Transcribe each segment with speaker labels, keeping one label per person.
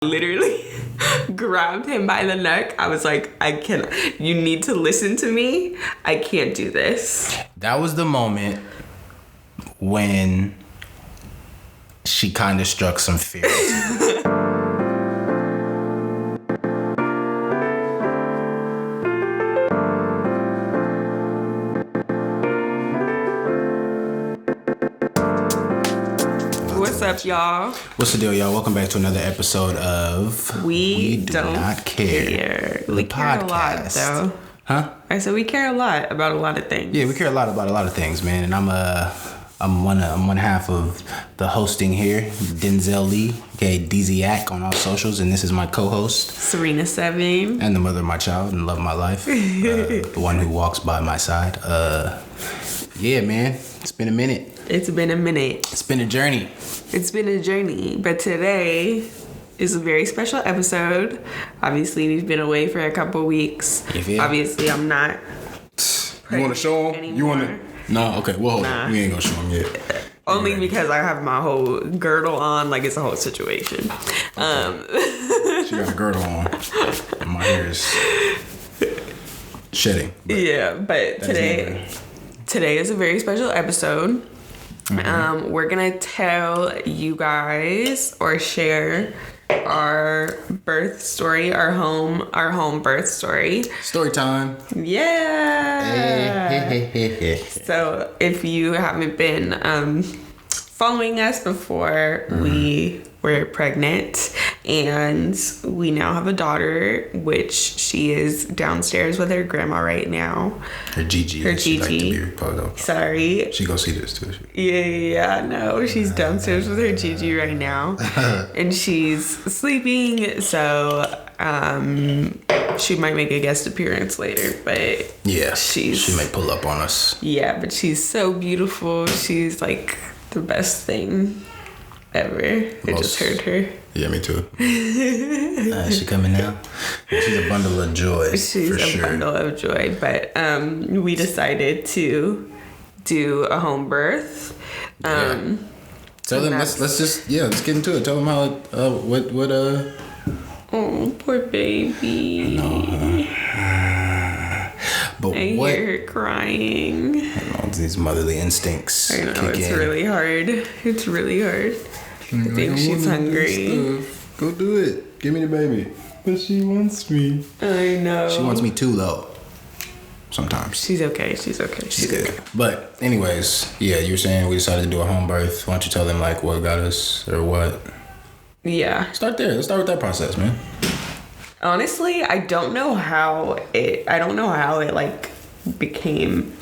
Speaker 1: Literally grabbed him by the neck. I was like, you need to listen to me. I can't do this.
Speaker 2: That was the moment when she kind of struck some fear.
Speaker 1: What's up, y'all?
Speaker 2: What's the deal, y'all? Welcome back to another episode of
Speaker 1: We
Speaker 2: Do
Speaker 1: Don't
Speaker 2: Not Care.
Speaker 1: We care a lot, though.
Speaker 2: Huh?
Speaker 1: I said we care a lot about a lot of things.
Speaker 2: Yeah, we care a lot about a lot of things, man. And I'm one half of the hosting here, Denzel Lee, aka Deazy on all socials, and this is my co-host,
Speaker 1: Serena 7,
Speaker 2: and the mother of my child and love of my life, the one who walks by my side. Yeah, man, it's been a minute.
Speaker 1: It's been a minute.
Speaker 2: It's been a journey.
Speaker 1: It's been a journey, but today is a very special episode. Obviously, we've been away for a couple weeks. Obviously, I'm not.
Speaker 2: You want to show them? You want to? No, okay, we'll hold it. We ain't gonna show them yet.
Speaker 1: Only because I have my whole girdle on, like it's a whole situation.
Speaker 2: Okay. She got a girdle on. And my hair is shedding.
Speaker 1: Yeah, but today is a very special episode. Mm-hmm. We're gonna tell you guys or share our birth story, our home birth story. Story time. Yeah. So if you haven't been following us before, we were pregnant and we now have a daughter, which she is downstairs with her grandma right now.
Speaker 2: Her Gigi.
Speaker 1: Her Gigi. Sorry.
Speaker 2: She gonna see this too.
Speaker 1: Yeah, no, she's downstairs with her Gigi right now. And she's sleeping, so she might make a guest appearance later, but
Speaker 2: yeah, she may pull up on us.
Speaker 1: Yeah, but she's so beautiful. She's like the best thing ever. I just heard her.
Speaker 2: Yeah, me too. Is she coming now? Yeah, she's a bundle of joy.
Speaker 1: She's a bundle of joy. But we decided to do a home birth.
Speaker 2: Tell them. Let's get into it. Tell them how what.
Speaker 1: Oh, poor baby.
Speaker 2: No. But
Speaker 1: I hear her crying.
Speaker 2: I know, these motherly instincts.
Speaker 1: I know, it's really hard. It's really hard. I think she's hungry.
Speaker 2: Go do it. Give me the baby. But she wants me.
Speaker 1: I know.
Speaker 2: She wants me too, though. Sometimes.
Speaker 1: She's okay. She's good.
Speaker 2: Okay. But anyways, yeah, you were saying we decided to do a home birth. Why don't you tell them like what got us or what?
Speaker 1: Yeah.
Speaker 2: Start there. Let's start with that process, man.
Speaker 1: Honestly, I don't know how it like became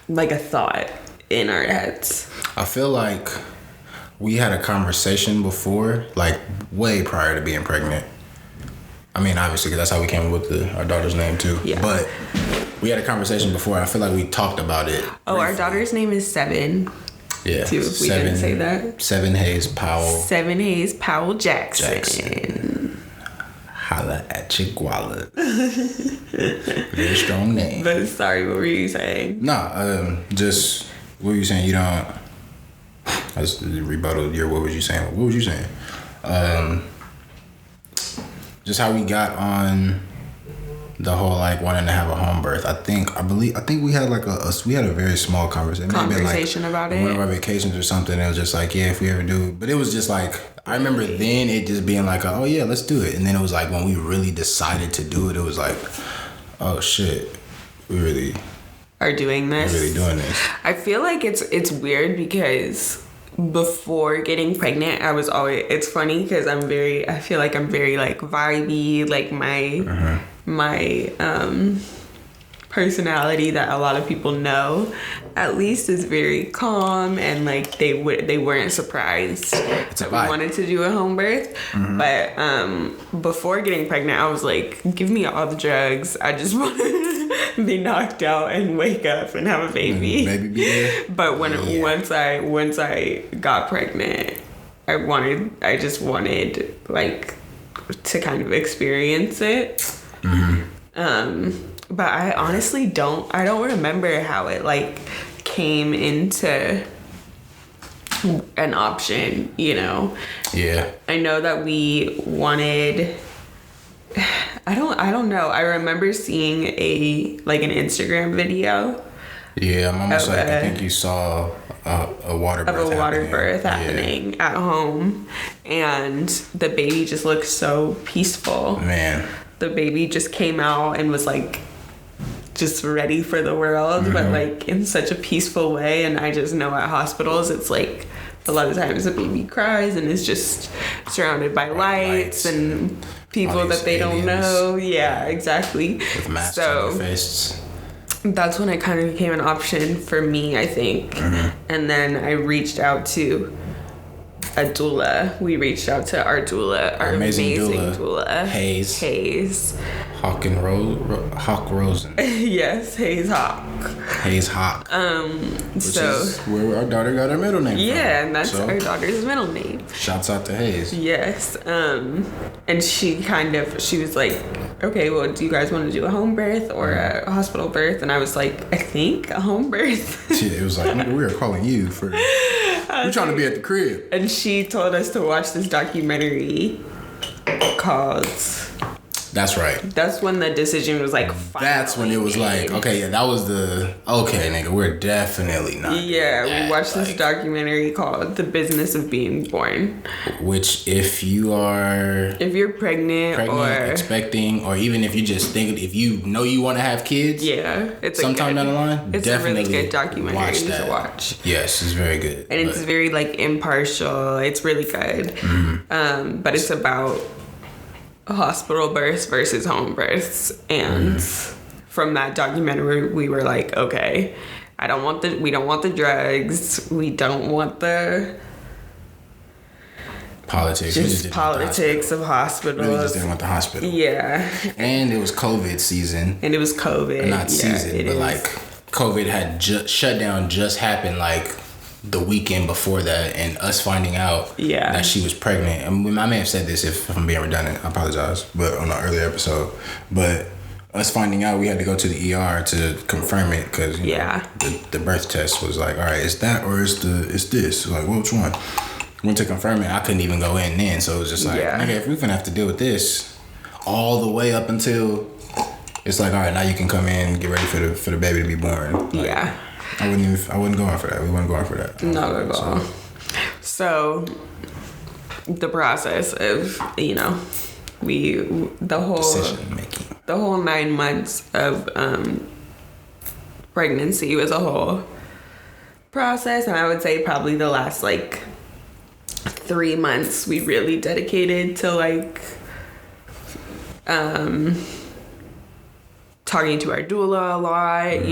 Speaker 1: like a thought in our heads.
Speaker 2: I feel like we had a conversation before, like way prior to being pregnant. I mean, obviously, because that's how we came up with our daughter's name too. Yeah. But we had a conversation before. I feel like we talked about it.
Speaker 1: Oh, briefly. Our daughter's name is Seven.
Speaker 2: Yeah.
Speaker 1: Too, if we didn't say that.
Speaker 2: Seven Hayes
Speaker 1: Powell Jackson.
Speaker 2: Holla at Chihuahua. Very strong name.
Speaker 1: But sorry, what were you saying?
Speaker 2: Just what were you saying? You don't. I just rebutted your. What was you saying? What was you saying? Just how we got on the whole like wanting to have a home birth. I think we had like we had a very small conversation
Speaker 1: about it.
Speaker 2: One of our vacations or something. It was just like, yeah, if we ever do. But it was just like, I remember then it just being like, oh yeah, let's do it. And then it was like when we really decided to do it, it was like, oh shit, we really
Speaker 1: are doing this.
Speaker 2: We're really doing this.
Speaker 1: I feel like it's weird because before getting pregnant, it's funny because I feel like I'm very like vibey, like my personality that a lot of people know at least is very calm, and like they weren't surprised that we wanted to do a home birth. But before getting pregnant, I was like, give me all the drugs, I just want to be knocked out and wake up and have a baby.
Speaker 2: Baby be there.
Speaker 1: But once I got pregnant, I just wanted like to kind of experience it. But I honestly don't remember how it like came into an option, you know.
Speaker 2: Yeah.
Speaker 1: I know that we wanted, I don't know. I remember seeing an Instagram video.
Speaker 2: Yeah, I'm almost like, I think you saw a water birth
Speaker 1: happening at home, and the baby just looked so peaceful.
Speaker 2: Man.
Speaker 1: The baby just came out and was like just ready for the world, but like in such a peaceful way. And I just know at hospitals it's like a lot of times the baby cries and is just surrounded by lights and people that they don't know. Yeah, exactly.
Speaker 2: With masks on their faces.
Speaker 1: That's when it kind of became an option for me, I think. And then I reached out to a doula. We reached out to our doula, our amazing doula. Hayes.
Speaker 2: Hawk Rosen.
Speaker 1: Yes, Hayes Hawk. Which is
Speaker 2: where our daughter got her middle name from.
Speaker 1: Yeah, and that's our daughter's middle name.
Speaker 2: Shouts out to Hayes.
Speaker 1: Yes. And she was like, okay, well, do you guys want to do a home birth or a hospital birth? And I was like, I think a home birth.
Speaker 2: It was like, we are calling you for... We're trying to be at the crib.
Speaker 1: And she told us to watch this documentary called...
Speaker 2: That's right.
Speaker 1: That's when the decision was like
Speaker 2: that's when it was made. Like, okay, yeah, that was okay, nigga, we're definitely not.
Speaker 1: Yeah, we watched this documentary called The Business of Being Born.
Speaker 2: Which if you're pregnant or expecting, or even if you just think, if you know you want to have kids,
Speaker 1: it's
Speaker 2: sometime down the line,
Speaker 1: it's
Speaker 2: definitely
Speaker 1: a really good documentary to watch.
Speaker 2: Yes, it's very good.
Speaker 1: And it's very like impartial. It's really good. But it's about hospital births versus home births, and from that documentary we were like, okay, we don't want the drugs, we don't want the
Speaker 2: politics,
Speaker 1: of hospitals.
Speaker 2: We just didn't want the hospital.
Speaker 1: Yeah.
Speaker 2: And it was COVID season.
Speaker 1: Not
Speaker 2: season, but like COVID had shut down just happened like the weekend before that, and us finding out that she was pregnant. And I may have said this if I'm being redundant, I apologize, but on the earlier episode, but us finding out, we had to go to the ER to confirm it, because the birth test was like, all right, it's that or it's this. Like, well, which one? Went to confirm it. I couldn't even go in then, so it was just like, nigga, if we're gonna have to deal with this all the way up until it's like, all right, now you can come in and get ready for the baby to be born. Like, I wouldn't go out for that. We wouldn't go out for that.
Speaker 1: Not at all. So the process of, the whole 9 months of pregnancy was a whole process, and I would say probably the last 3 months we really dedicated to talking to our doula a lot,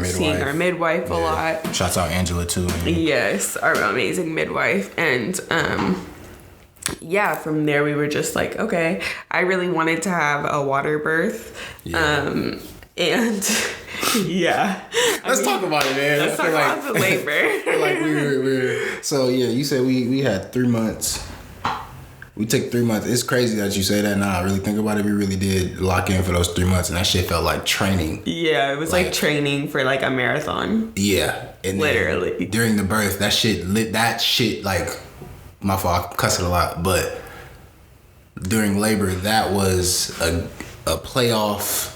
Speaker 1: seeing our midwife a lot.
Speaker 2: Shouts out Angela too.
Speaker 1: Yes, our amazing midwife. And from there we were just like, okay, I really wanted to have a water birth. And
Speaker 2: let's talk about it, man.
Speaker 1: Let's talk about the labor.
Speaker 2: So you said we had 3 months. We took 3 months. It's crazy that you say that now. I really think about it. We really did lock in for those 3 months, and that shit felt like training.
Speaker 1: Yeah, it was like training for a marathon.
Speaker 2: Yeah. And literally. During the birth, that shit, my fault, I cussed it a lot, but during labor, that was a playoff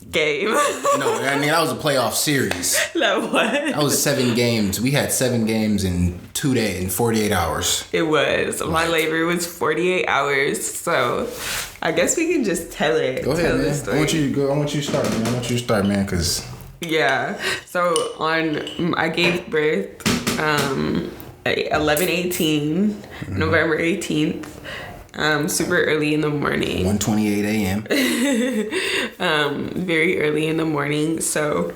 Speaker 1: game.
Speaker 2: No, I mean, that was a playoff series. That was 7 games. We had 7 games in 2 days, in 48 hours.
Speaker 1: It was. My labor was 48 hours, so I guess we can just tell it.
Speaker 2: Go ahead, man. I want you to start, man. Cause
Speaker 1: so I gave birth 11/18, November 18th. Super early in the morning.
Speaker 2: 1:28 a.m.
Speaker 1: Very early in the morning. So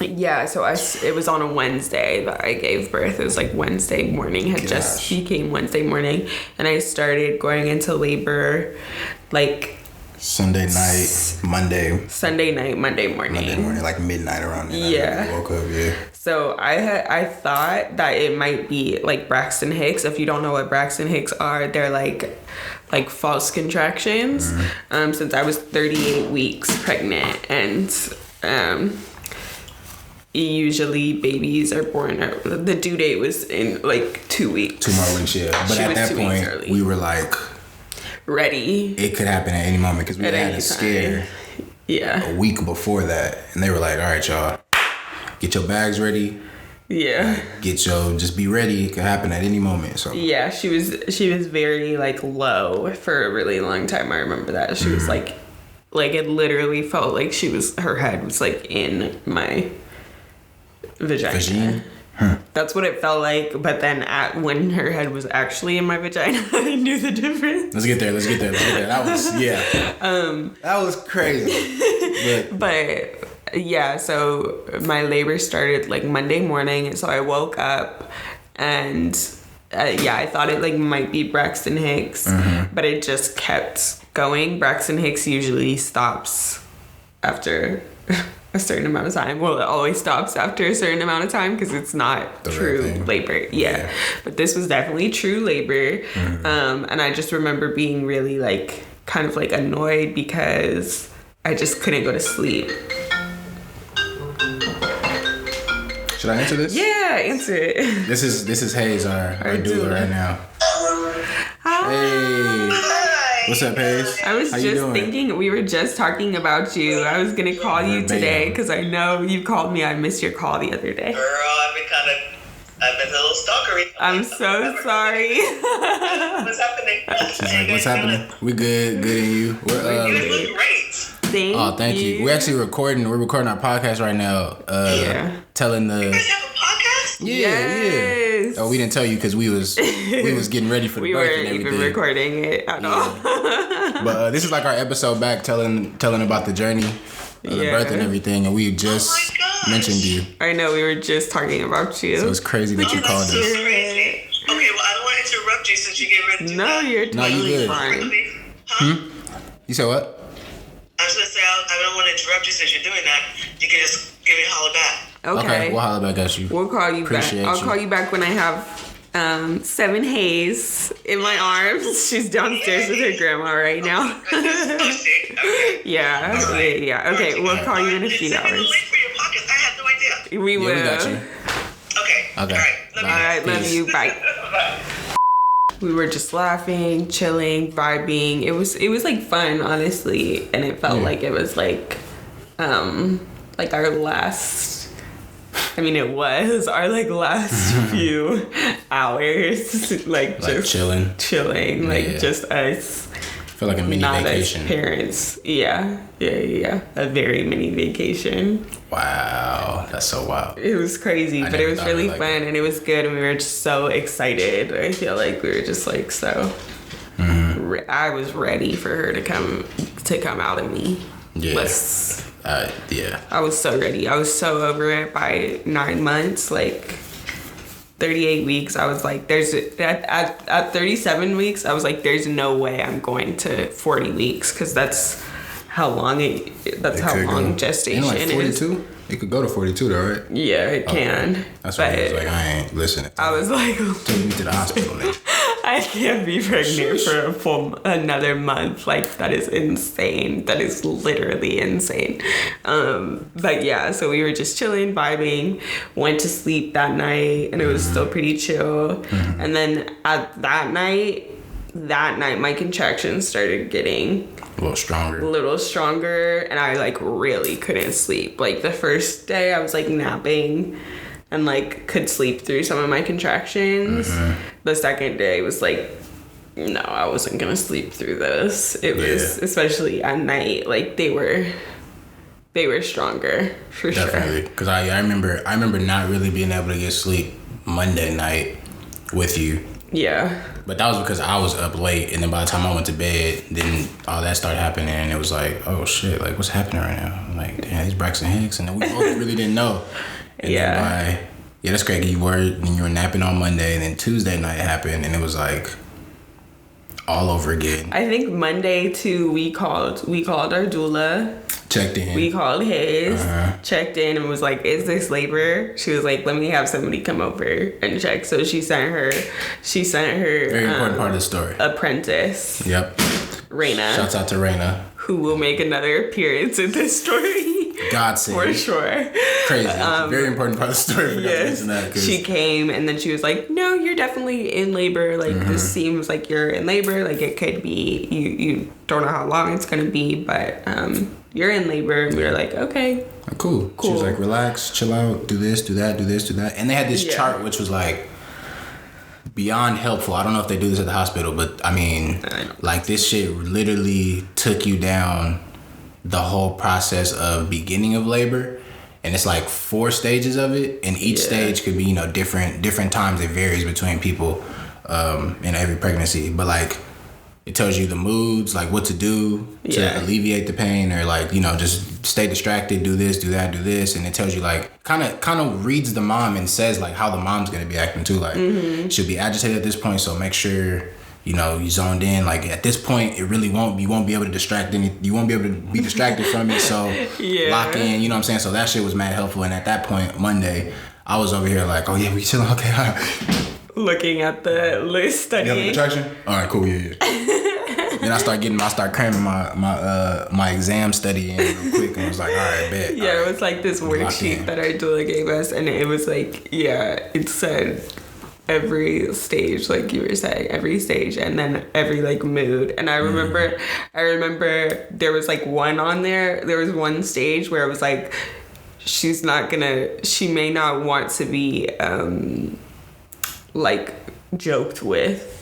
Speaker 1: it was on a Wednesday that I gave birth. It was Wednesday morning, just became Wednesday morning, and I started going into labor
Speaker 2: Sunday night, Monday
Speaker 1: morning,
Speaker 2: like midnight around then. I woke up,
Speaker 1: So I thought that it might be Braxton Hicks. If you don't know what Braxton Hicks are, they're like false contractions. Since I was 38 weeks pregnant, and usually babies are born, the due date was in like 2 weeks.
Speaker 2: 2 more weeks, yeah. But at that point, we were like
Speaker 1: ready.
Speaker 2: It could happen at any moment because we had a scare a week before that. And they were like, all right, y'all, get your bags ready.
Speaker 1: Yeah.
Speaker 2: Just be ready. It could happen at any moment. So
Speaker 1: yeah, she was very like low for a really long time. I remember that. She was like it literally felt like her head was like in my vagina. That's what it felt like. But then when her head was actually in my vagina, I knew the difference. Let's get there.
Speaker 2: That was that was crazy.
Speaker 1: But yeah, so my labor started like Monday morning. So I woke up and I thought it like might be Braxton Hicks, but it just kept going. Braxton Hicks usually stops after a certain amount of time. Well, it always stops after a certain amount of time because it's not true labor. Yeah. But this was definitely true labor. And I just remember being really like kind of like annoyed because I just couldn't go to sleep.
Speaker 2: Should I answer this?
Speaker 1: Yeah, answer it.
Speaker 2: This is Hayes, our doula right now.
Speaker 1: Hi.
Speaker 2: Hey. What's up, Hayes?
Speaker 1: I was just thinking, we were just talking about you. I was going to call you today because I know you called me. I missed your call the other day.
Speaker 3: Girl, I've been a little stalkery.
Speaker 1: I'm so sorry.
Speaker 3: What's happening?
Speaker 2: She's like, what's happening? We good and you?
Speaker 3: You look great.
Speaker 2: Thank you. We're actually recording our podcast right now. Telling the...
Speaker 3: You guys have a podcast?
Speaker 1: Yes.
Speaker 2: Oh, we didn't tell you because we was getting ready for the birth and everything.
Speaker 1: We weren't even recording it at all.
Speaker 2: But this is like our episode back telling about the journey of the birth and everything, and we just mentioned you.
Speaker 1: I know, we were just talking about you.
Speaker 2: So it's crazy that you called us.
Speaker 3: Crazy. Okay, well, I don't want to interrupt you since you get ready to
Speaker 1: No, you're totally fine.
Speaker 2: You said what?
Speaker 3: I was going to say, I don't want to interrupt you since you're doing that. You can just give me a holler back.
Speaker 1: Okay.
Speaker 2: We'll holler back at you.
Speaker 1: We'll call you back. I'll call you back when I have 7 Hayes in my arms. She's downstairs with her grandma right now. Yeah. Okay, we'll call you in a few hours.
Speaker 3: Send me the link for your podcast. I had no idea.
Speaker 1: We will.
Speaker 3: Okay. All right.
Speaker 1: Love you. Bye.
Speaker 3: Bye.
Speaker 1: We were just laughing, chilling, vibing. It was like fun, honestly, and it felt like it was like our last. I mean, it was our like last few hours, like just chilling, just us.
Speaker 2: I feel like a mini vacation.
Speaker 1: As parents, yeah, a very mini vacation.
Speaker 2: Wow, that's so wild.
Speaker 1: It was crazy, but it was really fun and it was good, and we were just so excited. I feel like we were just like so. I was ready for her to come out of me.
Speaker 2: Yeah.
Speaker 1: I was so ready. I was so over it by 9 months, like 38 weeks. I was like, at 37 weeks, I was like, there's no way I'm going to 40 weeks because that's how long gestation
Speaker 2: like 42?
Speaker 1: is.
Speaker 2: It could go to 42 though, right?
Speaker 1: Yeah, it can.
Speaker 2: That's why I was like, I ain't listening.
Speaker 1: I was like,
Speaker 2: take me to the hospital now.
Speaker 1: I can't be pregnant for another month. Like, that is insane. That is literally insane. But yeah, so we were just chilling, vibing, went to sleep that night, and it was still pretty chill. And then at that night, my contractions started getting
Speaker 2: a little stronger,
Speaker 1: and I like really couldn't sleep. Like the first day I was like napping and like could sleep through some of my contractions. The second day was like, no, I wasn't gonna sleep through this. It was, especially at night, like they were stronger for
Speaker 2: Definitely.
Speaker 1: sure.
Speaker 2: Because I remember not really being able to get sleep Monday night with you.
Speaker 1: Yeah.
Speaker 2: But that was because I was up late, and then by the time I went to bed, then all that started happening, and it was like, oh shit, like what's happening right now? I'm like, damn, these Braxton Hicks, and then we both really didn't know. And then that's great. You were napping on Monday, and then Tuesday night happened, and it was like all over again.
Speaker 1: I think Monday too, we called our doula.
Speaker 2: Checked in.
Speaker 1: We called his, checked in, and was like, is this labor? She was like, let me have somebody come over and check. So she sent her
Speaker 2: very important part of the story.
Speaker 1: Apprentice.
Speaker 2: Yep.
Speaker 1: Rena.
Speaker 2: Shouts out to Rena.
Speaker 1: Who will make another appearance in this story.
Speaker 2: God save.
Speaker 1: For sure.
Speaker 2: Crazy. Very important part of the story.
Speaker 1: Yes. She came and then she was like, no, you're definitely in labor. Like, this seems like you're in labor. Like, it could be, you don't know how long it's going to be, but you're in labor. And we were like, okay.
Speaker 2: Cool. She was like, relax, chill out, do this, do that, do this, do that. And they had this chart, which was like, beyond helpful. I don't know if they do this at the hospital, but I mean, like, this shit literally took you down the whole process of beginning of labor, and it's like 4 stages of it, and each stage could be, you know, different times. It varies between people in every pregnancy, but like, it tells you the moods, like what to do to alleviate the pain, or like, you know, just stay distracted, do this, do that, do this. And it tells you like, kind of reads the mom and says like how the mom's going to be acting too. Like she'll be agitated at this point. So make sure, you know, you zoned in. Like at this point, it really you won't be able to you won't be able to be distracted from it. So lock in, you know what I'm saying? So that shit was mad helpful. And at that point, Monday, I was over here like, oh yeah, we chilling. Okay, all right.
Speaker 1: Looking at the list, studying.
Speaker 2: You have a contraction? All right, cool, yeah. Then I start cramming my exam study in real quick, and I was like, all right, bet.
Speaker 1: Yeah, right. It was like this worksheet that our doula gave us, and it was like, it said every stage, like you were saying, every stage, and then every like mood. And I remember there was like one on there. There was one stage where it was like, she may not want to be like joked with.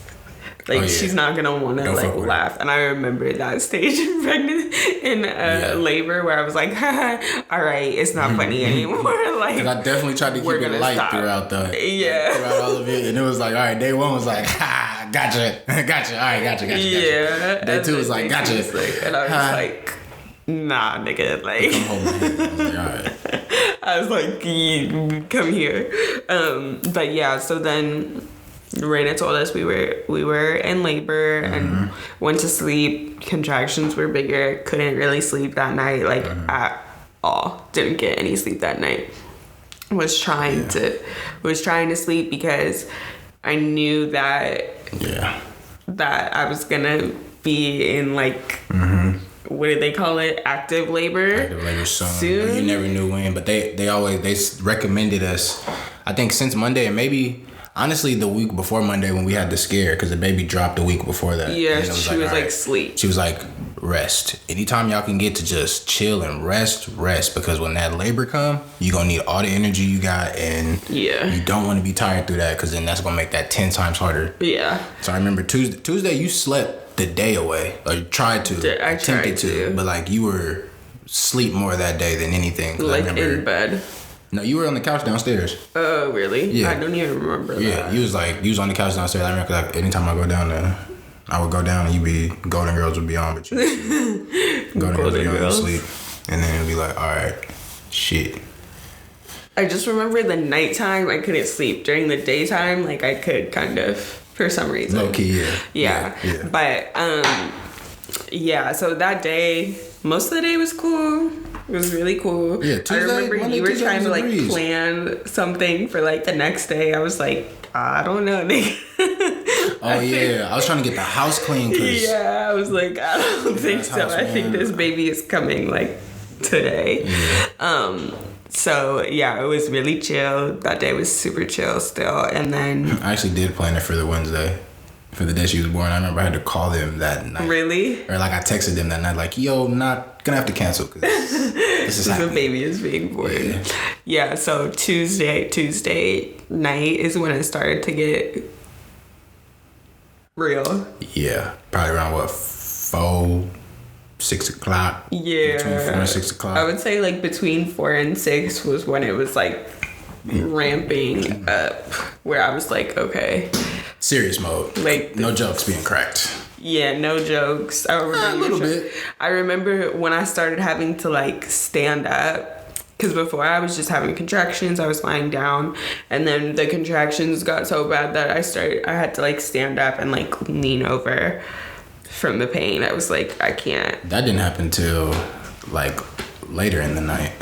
Speaker 1: Like, she's not gonna want to like laugh. And I remember that stage in labor where I was like, all right, it's not funny anymore. Like,
Speaker 2: and I definitely tried to keep it light throughout throughout all of it. And it was like, all right, day 1 was like, ha, gotcha, all right, gotcha.
Speaker 1: Yeah.
Speaker 2: Day 2 was like, gotcha.
Speaker 1: And I was like, nah, nigga, like,
Speaker 2: come hold my hand. I was like, all right.
Speaker 1: I was like, you come here. But yeah, so then Rena told us we were in labor and went to sleep. Contractions were bigger. Couldn't really sleep that night, like at all. Didn't get any sleep that night. Was trying to sleep because I knew that I was gonna be in like what do they call it? Active labor.
Speaker 2: Active labor soon. You never knew when, but they always recommended us. I think since Monday, and maybe honestly the week before Monday when we had the scare, because the baby dropped the week before that.
Speaker 1: Yeah, she was like sleep.
Speaker 2: She was like, rest. Anytime y'all can get to just chill and rest, because when that labor come, you gonna need all the energy you got, and you don't want to be tired through that, because then that's gonna make that 10 times harder.
Speaker 1: Yeah.
Speaker 2: So I remember Tuesday you slept the day away, or you tried to.
Speaker 1: I attempted to,
Speaker 2: but like you were sleep more that day than anything.
Speaker 1: Like in bed.
Speaker 2: No, you were on the couch downstairs.
Speaker 1: Oh, really?
Speaker 2: Yeah.
Speaker 1: I don't even remember that.
Speaker 2: Yeah, you was on the couch downstairs. I remember like anytime I go down there, I would go down and Golden Girls would be on, but you Golden Girls would be on, you sleep, and then it'd be like, all right, shit.
Speaker 1: I just remember the nighttime I couldn't sleep. During the daytime, like I could kind of, for some reason.
Speaker 2: Low key,
Speaker 1: yeah. But so that day, most of the day was cool. It was really cool.
Speaker 2: Yeah, Tuesday,
Speaker 1: I remember
Speaker 2: Monday,
Speaker 1: you were
Speaker 2: Tuesday
Speaker 1: trying to like
Speaker 2: breeze.
Speaker 1: plan something for like the next day. I was like, I don't know, nigga.
Speaker 2: Oh yeah, I was trying to get the house clean.
Speaker 1: Yeah, I was like, I don't think so. I think this baby is coming like today.
Speaker 2: Yeah.
Speaker 1: So yeah, it was really chill. That day was super chill still. And then
Speaker 2: I actually did plan it for the Wednesday. For the day she was born, I remember I had to call them that night.
Speaker 1: Really?
Speaker 2: Or like I texted them that night, like, yo, not gonna have to cancel because this is
Speaker 1: the baby is being born. Yeah, so Tuesday night is when it started to get real.
Speaker 2: Yeah, probably around 6 o'clock.
Speaker 1: Yeah.
Speaker 2: Between 4 and 6 o'clock.
Speaker 1: I would say like between 4 and 6 was when it was like ramping up, where I was like, okay.
Speaker 2: Serious mode. Like no jokes being cracked.
Speaker 1: Yeah, no jokes. I remember
Speaker 2: a little bit.
Speaker 1: I remember when I started having to like stand up, because before I was just having contractions. I was lying down, and then the contractions got so bad that I had to like stand up and like lean over from the pain. I was like, I can't.
Speaker 2: That didn't happen till like later in the night.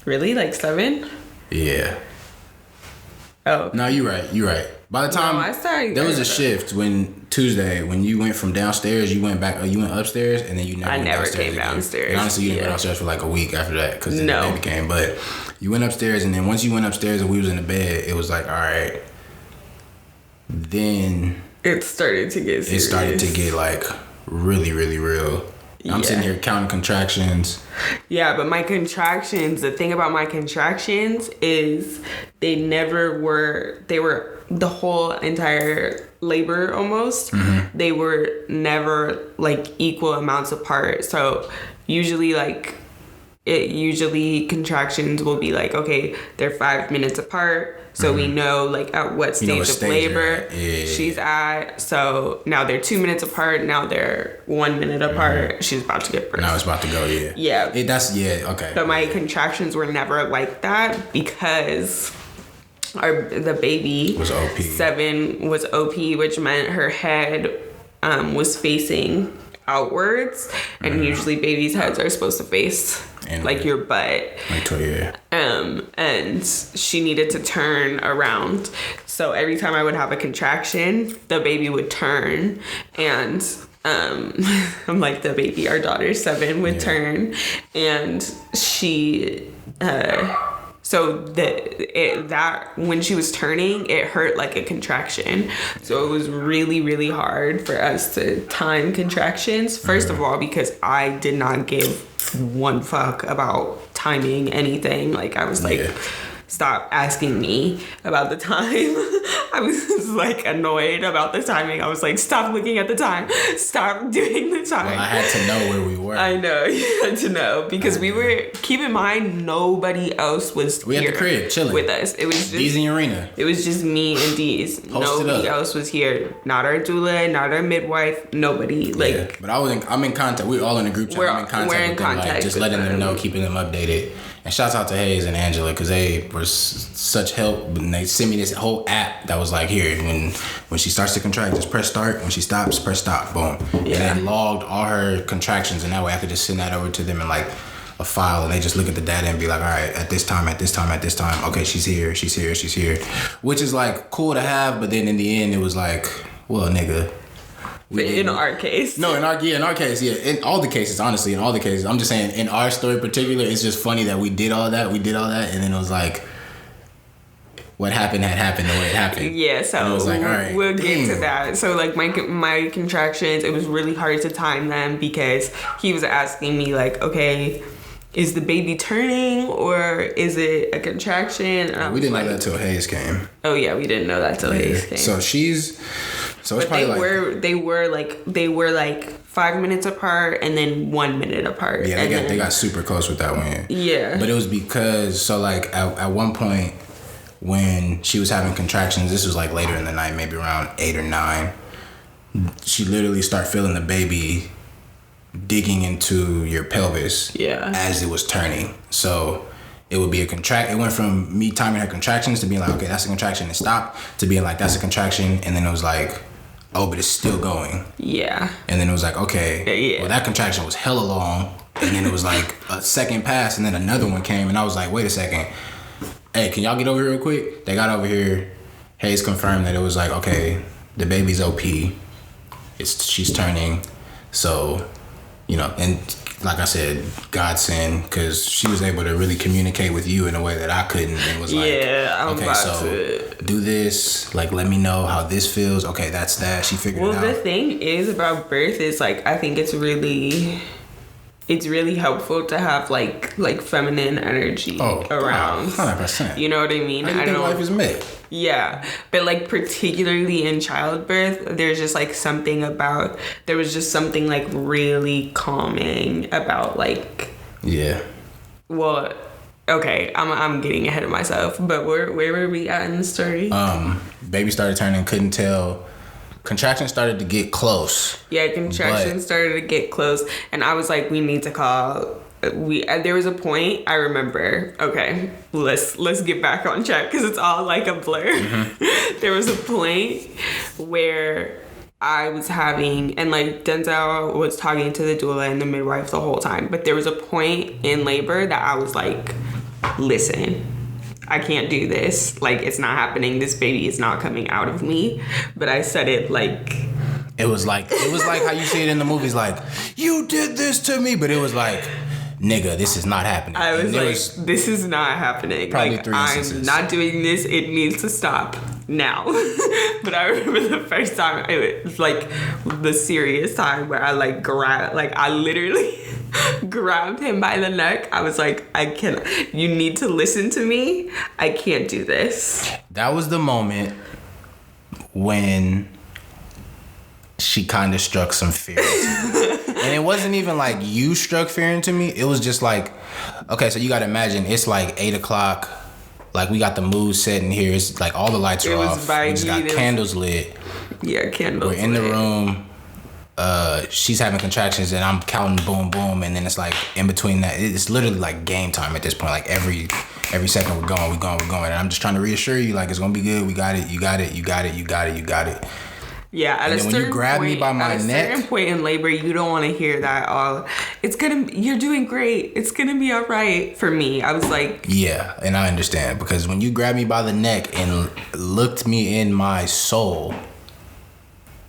Speaker 1: Really? Like 7?
Speaker 2: Yeah.
Speaker 1: Oh.
Speaker 2: No, you're right. By the time
Speaker 1: I started,
Speaker 2: there was a shift when Tuesday, when you went from downstairs, you went upstairs, and then you never.
Speaker 1: I
Speaker 2: went
Speaker 1: never
Speaker 2: downstairs
Speaker 1: came
Speaker 2: again.
Speaker 1: downstairs.
Speaker 2: And honestly, you didn't go downstairs for like a week after that because then
Speaker 1: No.
Speaker 2: the baby came. But you went upstairs, and then once you went upstairs and we was in the bed, it was like, all right. Then
Speaker 1: it started to get serious.
Speaker 2: It started to get like really, really real. I'm sitting here counting contractions.
Speaker 1: Yeah, but my contractions, the thing about my contractions is they were the whole entire labor almost. Mm-hmm. They were never like equal amounts apart. So usually contractions will be like, okay, they're 5 minutes apart. So we know like at what stage of labor she's at. So now they're 2 minutes apart. Now they're 1 minute apart. Mm-hmm. She's about to get birth.
Speaker 2: Now it's about to go,
Speaker 1: Yeah.
Speaker 2: Okay.
Speaker 1: But my contractions were never like that because the baby
Speaker 2: was OP.
Speaker 1: 7 was OP, which meant her head was facing outwards, and usually babies' heads are supposed to face like your butt. And she needed to turn around. So every time I would have a contraction, the baby would turn, and I'm like the baby, our daughter 7 would turn, and she so that when she was turning, it hurt like a contraction. So it was really, really hard for us to time contractions. First of all, because I did not give one fuck about timing anything. Like I was like, stop asking me about the time. I was like annoyed about the timing. I was like, stop looking at the time. Stop doing the time.
Speaker 2: Well, I had to know where we were.
Speaker 1: I know, you had to know because we were. Keep in mind, nobody else was
Speaker 2: here at the crib chilling
Speaker 1: with us. It was just
Speaker 2: Deazy and Rena.
Speaker 1: It was just me and Deez. Nobody else was here. Not our doula, not our midwife. Nobody. Like,
Speaker 2: but I'm in contact. We're all in a group chat. I'm in contact with them, like, just letting them know, keeping them updated. And shouts out to Hayes and Angela because they were such help. And they sent me this whole app that was like, here, when she starts to contract, just press start. When she stops, press stop. Boom. Yeah. And then logged all her contractions, and that way I could just send that over to them in like a file, and they just look at the data and be like, all right, at this time, okay, she's here. Which is like cool to have, but then in the end it was like, well, nigga.
Speaker 1: In our case.
Speaker 2: No, in our case, yeah. In all the cases, honestly, I'm just saying, in our story in particular, it's just funny that we did all that, and then it was like, what happened had happened the way it happened.
Speaker 1: Yeah, so
Speaker 2: and it was like, all right,
Speaker 1: we'll get to that. So like my contractions, it was really hard to time them because he was asking me like, okay, is the baby turning or is it a contraction? And
Speaker 2: we didn't know that till Hayes came.
Speaker 1: Oh yeah, we didn't know that till Hayes came.
Speaker 2: So it's probably
Speaker 1: they were like 5 minutes apart and then 1 minute apart.
Speaker 2: Yeah, they got super close with that one.
Speaker 1: Yeah.
Speaker 2: But it was because, so like at one point when she was having contractions, this was like later in the night, maybe around 8 or 9, she literally started feeling the baby digging into your pelvis as it was turning. So it would be it went from me timing her contractions to being like, okay, that's a contraction, and stopped, to being like, that's a contraction, and then it was like, oh, but it's still going. Yeah. And then it was like, okay, well, that contraction was hella long, and then it was like a second passed, and then another one came, and I was like, wait a second. Hey, can y'all get over here real quick? They got over here. Hayes confirmed that it was like, okay, the baby's OP. She's turning. So, and like I said, godsend, because she was able to really communicate with you in a way that I couldn't. And was like, do this. Like, let me know how this feels. Okay, that's that. She figured it out.
Speaker 1: Well, the thing is about birth is like, I think it's really helpful to have like feminine energy around.
Speaker 2: 100%.
Speaker 1: You know what I mean?
Speaker 2: How do you think life is made?
Speaker 1: Yeah, but like particularly in childbirth, there was just something like really calming about like. Yeah. Well, okay, I'm getting ahead of myself, but where were we at in the story?
Speaker 2: Baby started turning, couldn't tell. Contractions started to get close.
Speaker 1: Yeah, contractions started to get close, and I was like, we need to call. There was a point I remember. Okay, let's get back on track because it's all like a blur. Mm-hmm. There was a point where I was having, and like Denzel was talking to the doula and the midwife the whole time, but there was a point in labor that I was like, listen, I can't do this. Like, it's not happening. This baby is not coming out of me. But I said it like
Speaker 2: It was like how you see it in the movies, like, you did this to me, but it was like, nigga, this is not happening.
Speaker 1: I was like, this is not happening.
Speaker 2: Probably
Speaker 1: like,
Speaker 2: 3 instances.
Speaker 1: I'm not doing this. It needs to stop now. But I remember the first time, it was like the serious time where I like I literally grabbed him by the neck. I was like, you need to listen to me. I can't do this.
Speaker 2: That was the moment when she kind of struck some fear into me. And it wasn't even like you struck fear into me. It was just like, okay, so you got to imagine it's like 8 o'clock. Like, we got the mood set in here. It's like all the lights are off. We just got candles lit.
Speaker 1: Yeah, candles
Speaker 2: We're in the room. She's having contractions and I'm counting boom, boom. And then it's like in between that, it's literally like game time at this point. Like every second we're going. And I'm just trying to reassure you, like, it's going to be good. We got it. You got it.
Speaker 1: Yeah, at a certain point in labor, you don't want to hear that all. You're doing great. It's gonna be all right. For me, I was like,
Speaker 2: yeah, and I understand, because when you grabbed me by the neck and looked me in my soul,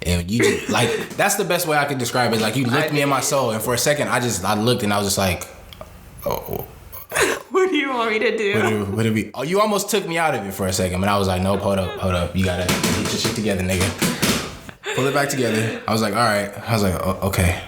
Speaker 2: and you just, like, that's the best way I could describe it. Like, you looked me in my soul, and for a second, I looked and I was just like, oh.
Speaker 1: What do you want me to do?
Speaker 2: What do we? Oh, you almost took me out of it for a second, but I was like, nope, hold up. You gotta get your shit together, nigga. Pull it back together. I was like, all right. I was like, oh, okay.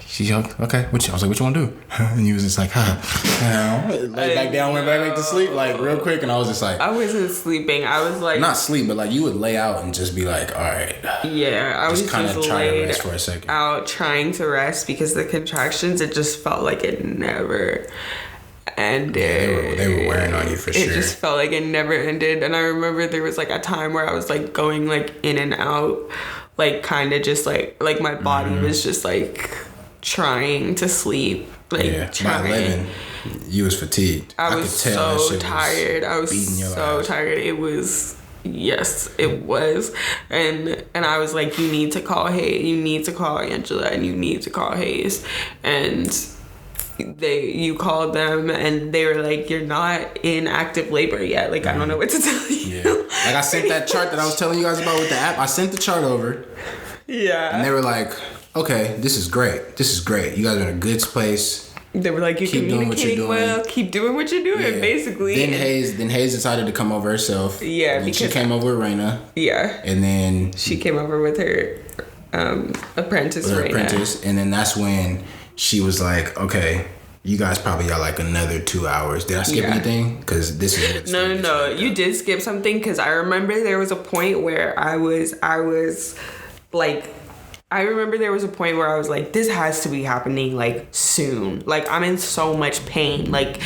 Speaker 2: She's like, okay. I was like, what you want to do? And he was just like, laid back down, went back to sleep, like, real quick. And I was just like,
Speaker 1: I wasn't sleeping. I was like,
Speaker 2: not sleep, but like you would lay out and just be like, all right.
Speaker 1: Yeah, I was just
Speaker 2: kind of trying to rest for a second.
Speaker 1: Out trying to rest because the contractions, it just felt like it never ended.
Speaker 2: Yeah, they were wearing on you for sure.
Speaker 1: It just felt like it never ended. And I remember there was like a time where I was like going like in and out, like kind of just like my body was just like trying to sleep. Like,
Speaker 2: yeah,
Speaker 1: trying.
Speaker 2: By 11, you was fatigued.
Speaker 1: I was
Speaker 2: could tell
Speaker 1: so tired. I was so tired. It was, yes, it was. And I was like, you need to call Hayes. You need to call Angela, and you need to call Hayes. And you called them and they were like, you're not in active labor yet. Like, I don't know what to tell you.
Speaker 2: Yeah. Like, I sent that chart that I was telling you guys about with the app. I sent the chart over.
Speaker 1: Yeah.
Speaker 2: And they were like, okay, this is great. You guys are in a good place.
Speaker 1: They were like, you're communicating well. Keep doing what you're doing, basically.
Speaker 2: Then Hayes decided to come over herself.
Speaker 1: Yeah,
Speaker 2: because she came over with Rena.
Speaker 1: Yeah.
Speaker 2: And then
Speaker 1: she came over with her apprentice, Rena.
Speaker 2: And then that's when she was like, okay, you guys probably got like another 2 hours. Did I skip anything? Because this is what
Speaker 1: No. You did skip something, because I remember there was a point where I was like, this has to be happening like soon. Like, I'm in so much pain. Like,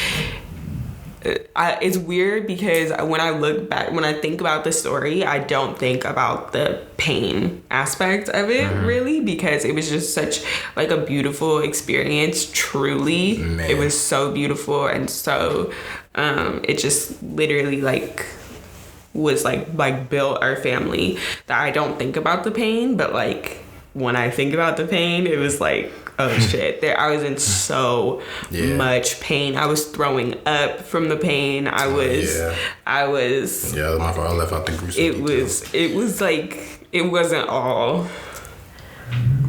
Speaker 1: it's weird because when I think about the story, I don't think about the pain aspect of it really, because it was just such like a beautiful experience. Truly, Man. It was so beautiful, and so it just literally like was like built our family. That I don't think about the pain, but like when I think about the pain, it was like, oh shit! I was in so much pain. I was throwing up from the pain. I was.
Speaker 2: Yeah, my fault. I left out the gruesome.
Speaker 1: It was like, it wasn't all.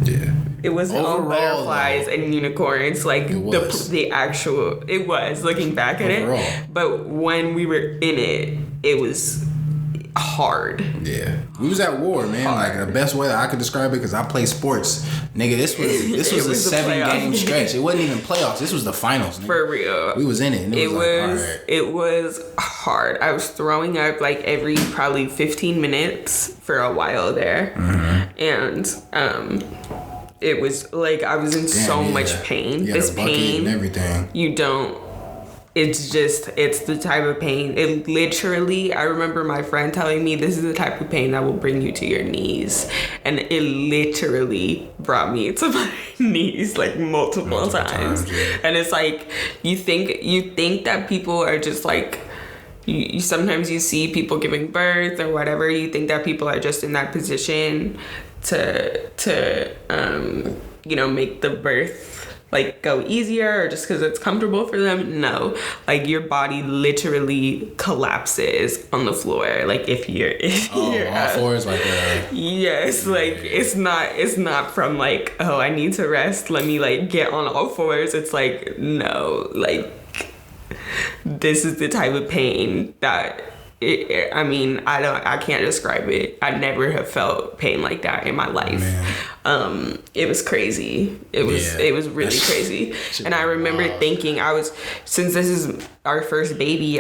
Speaker 2: Yeah.
Speaker 1: It wasn't all butterflies and unicorns. Like the actual. It was looking back at it, but when we were in it, it was hard.
Speaker 2: Yeah, we was at war, man. Hard. Like, the best way that I could describe it, because I play sports, nigga. This was a 7-game stretch. It wasn't even playoffs. This was the finals, nigga.
Speaker 1: For real.
Speaker 2: We was in it. And
Speaker 1: it was hard. I was throwing up like every probably 15 minutes for a while there, and it was like I was in so much pain. This pain
Speaker 2: and everything.
Speaker 1: You don't. It's the type of pain. It literally, I remember my friend telling me, this is the type of pain that will bring you to your knees. And it literally brought me to my knees like multiple times. Yeah. And it's like, you think that people are just like, you sometimes you see people giving birth or whatever, you think that people are just in that position to make the birth like go easier or just because it's comfortable for them. No, like your body literally collapses on the floor. Like if you're
Speaker 2: all fours like
Speaker 1: yes, like it's not from like, oh, I need to rest, let me like get on all fours. It's like, no, like this is the type of pain that I can't describe it. I never have felt pain like that in my life. It was crazy. It was really crazy. And I remember thinking, since this is our first baby,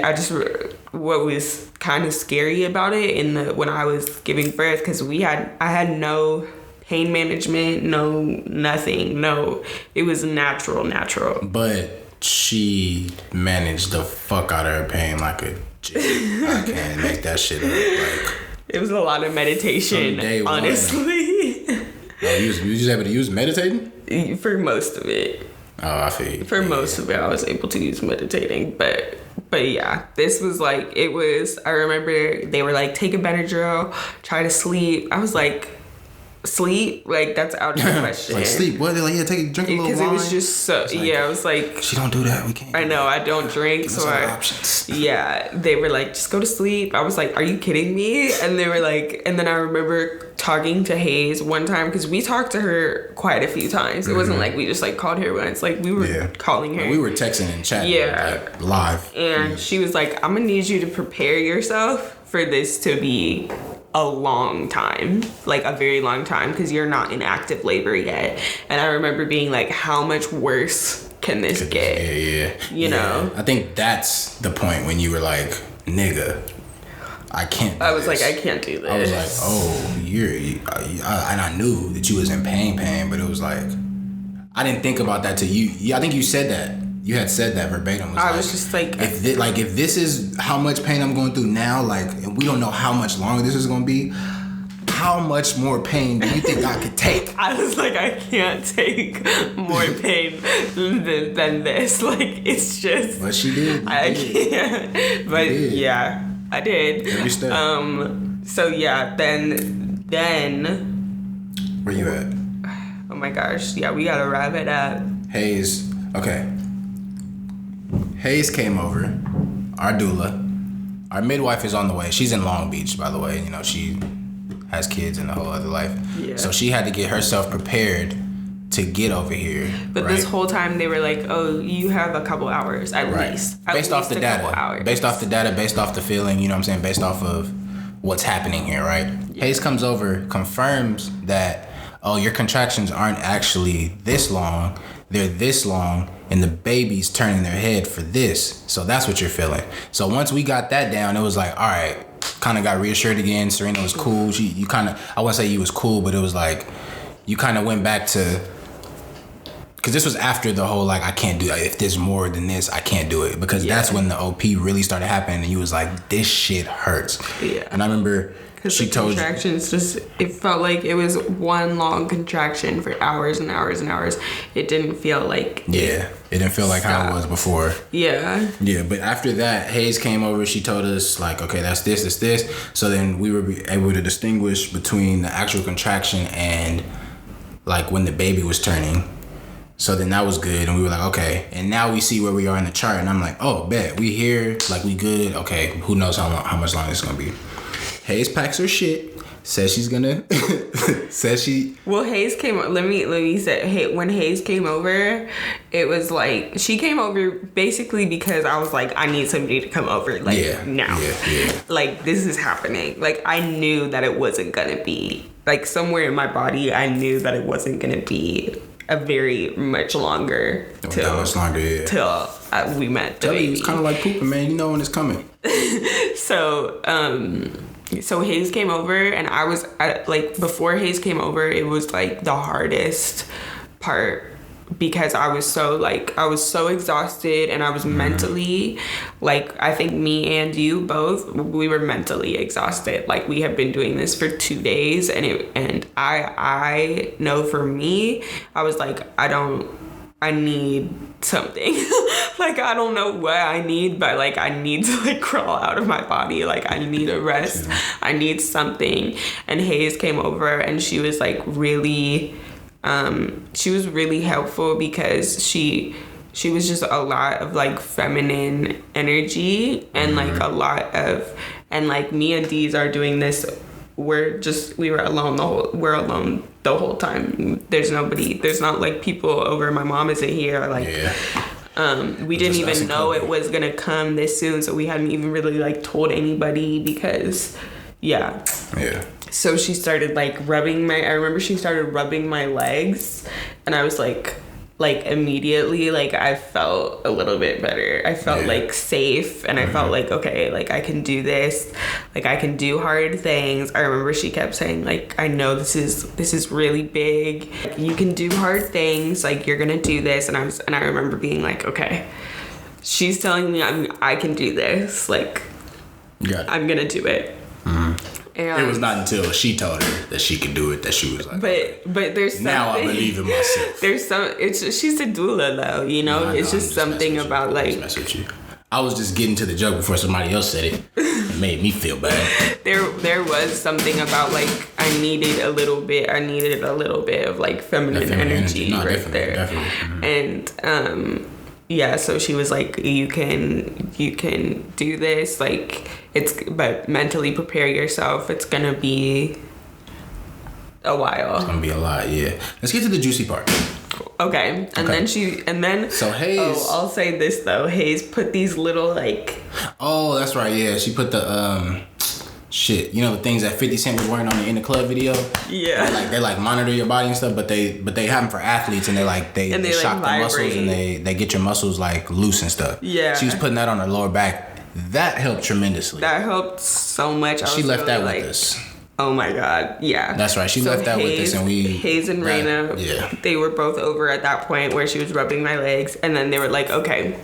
Speaker 1: what was kind of scary about it when I was giving birth, because I had no pain management, no nothing, no, it was natural.
Speaker 2: But she managed the fuck out of her pain like a I can't make that shit up. Like,
Speaker 1: it was a lot of meditation, honestly.
Speaker 2: Oh, you was able to use meditating?
Speaker 1: For most of it.
Speaker 2: Oh, I feel you.
Speaker 1: For most of it, I was able to use meditating. But yeah, this was like, I remember they were like, take a Benadryl, try to sleep. I was like, sleep? Like, that's out of the question.
Speaker 2: Like, sleep? What? They're like, yeah, drink a little wine.
Speaker 1: Because it was just so, I was like...
Speaker 2: She don't do that. We can't.
Speaker 1: I know, I don't drink,
Speaker 2: Give us
Speaker 1: so
Speaker 2: options.
Speaker 1: Yeah, they were like, just go to sleep. I was like, are you kidding me? And they were like... And then I remember talking to Hayes one time, because we talked to her quite a few times. It wasn't like we just like called her once. Like, we were calling her.
Speaker 2: Like, we were texting and chatting. Like, live.
Speaker 1: And she was like, I'm gonna need you to prepare yourself for this to be a long time, like a very long time, because you're not in active labor yet. And I remember being like, how much worse can this get? You know?
Speaker 2: I think that's the point when you were like, nigga, I can't do
Speaker 1: I was
Speaker 2: this.
Speaker 1: like, I can't do this.
Speaker 2: I was like, oh, and I knew that you was in pain, but it was like, I didn't think about that till you. I think you said that. You had said that verbatim.
Speaker 1: I was just like,
Speaker 2: if this is how much pain I'm going through now, like, and we don't know how much longer this is going to be, how much more pain do you think I could take?
Speaker 1: I was like, I can't take more pain than this. Like, it's just.
Speaker 2: But she did.
Speaker 1: I can't. But yeah, I did.
Speaker 2: Every step.
Speaker 1: So yeah, then.
Speaker 2: Where you at?
Speaker 1: Oh my gosh. Yeah, we gotta wrap it up.
Speaker 2: Hayes. Okay. Hayes came over, our doula. Our midwife is on the way. She's in Long Beach, by the way. You know, she has kids and a whole other life. Yeah. So she had to get herself prepared to get over here.
Speaker 1: But this whole time they were like, oh, you have a couple hours at least.
Speaker 2: Based off the data. Based off the data, based off the feeling, you know what I'm saying? Based off of what's happening here, right? Yeah. Hayes comes over, confirms that, oh, your contractions aren't actually this long. They're this long, and the baby's turning their head for this. So that's what you're feeling. So once we got that down, it was like, all right, kind of got reassured again. Serena was cool. You kind of, I wouldn't say you was cool, but it was like, you kind of went back to, because this was after the whole, like, I can't do that. If there's more than this, I can't do it. Because that's when the OP really started happening, and you was like, this shit hurts. Yeah. And I remember...
Speaker 1: Because the contractions it felt like it was one long contraction for hours and hours and hours. It didn't feel like...
Speaker 2: Yeah, it didn't feel like how it was before.
Speaker 1: Yeah.
Speaker 2: Yeah, but after that, Hayes came over, she told us, like, okay, that's this. So then we were able to distinguish between the actual contraction and, like, when the baby was turning. So then that was good, and we were like, okay. And now we see where we are in the chart, and I'm like, oh, bet, we here, like, we good. Okay, who knows how much longer it's going to be. Hayes packs her shit. Says she's gonna.
Speaker 1: Well, Hayes came. Let me say. Hey, when Hayes came over, it was like she came over basically because I was like, I need somebody to come over now. Yeah. Like, this is happening. Like, I knew that it wasn't gonna be like somewhere in my body. I knew that it wasn't gonna be a very much longer till we met the baby.
Speaker 2: It's kind of like pooping, man. You know when it's coming.
Speaker 1: So Hayes came over, and I was before Hayes came over, it was like the hardest part because I was so exhausted, and I was mentally, like, I think me and you both, we were mentally exhausted. Like, we have been doing this for 2 days, and I know for me, I was like, I need something. Like, I don't know what I need, but like, I need to like crawl out of my body. Like, I need a rest. Yeah. I need something. And Hayes came over, and she was like really she was really helpful because she was just a lot of like feminine energy and like a lot of, and like me and Deez are doing this. We're alone the whole time. There's nobody. There's not like people over. My mom isn't here. Like, we didn't even know it was gonna come this soon, so we hadn't even really like told anybody because, yeah. So she started like rubbing I remember she started rubbing my legs, and I was like immediately, like I felt a little bit better. I felt like safe, and I felt like, okay, like I can do this, like I can do hard things. I remember she kept saying like, I know this is really big. You can do hard things. Like you're gonna do this, and I remember being like, okay, she's telling me I can do this. Like, I'm gonna do it. And
Speaker 2: it was not until she told her that she could do it that she was like,
Speaker 1: but there's something,
Speaker 2: now I believe in myself.
Speaker 1: She's a doula though, you know. It's just something about like.
Speaker 2: I was just getting to the joke before somebody else said it. It made me feel bad.
Speaker 1: There was something about like I needed a little bit of like feminine energy
Speaker 2: no,
Speaker 1: right there.
Speaker 2: Definitely.
Speaker 1: And yeah, so she was like, you can do this, like but mentally prepare yourself. It's gonna be a while.
Speaker 2: It's gonna be a lot, yeah. Let's get to the juicy part.
Speaker 1: Okay. Then so Hayes. Oh, I'll say this though. Hayes put these little like.
Speaker 2: Oh, that's right. Yeah, she put the shit. You know the things that 50 Cent was wearing on the In the Club video.
Speaker 1: Yeah.
Speaker 2: They monitor your body and stuff, but they have them for athletes, and they shock the muscles, and they get your muscles like loose and stuff.
Speaker 1: Yeah.
Speaker 2: She was putting that on her lower back. That helped tremendously.
Speaker 1: That helped so much.
Speaker 2: She left that with us.
Speaker 1: Oh my God, yeah.
Speaker 2: That's right. She left that with us, and
Speaker 1: Hayes and Rena, they were both over at that point where she was rubbing my legs, and then they were like, okay,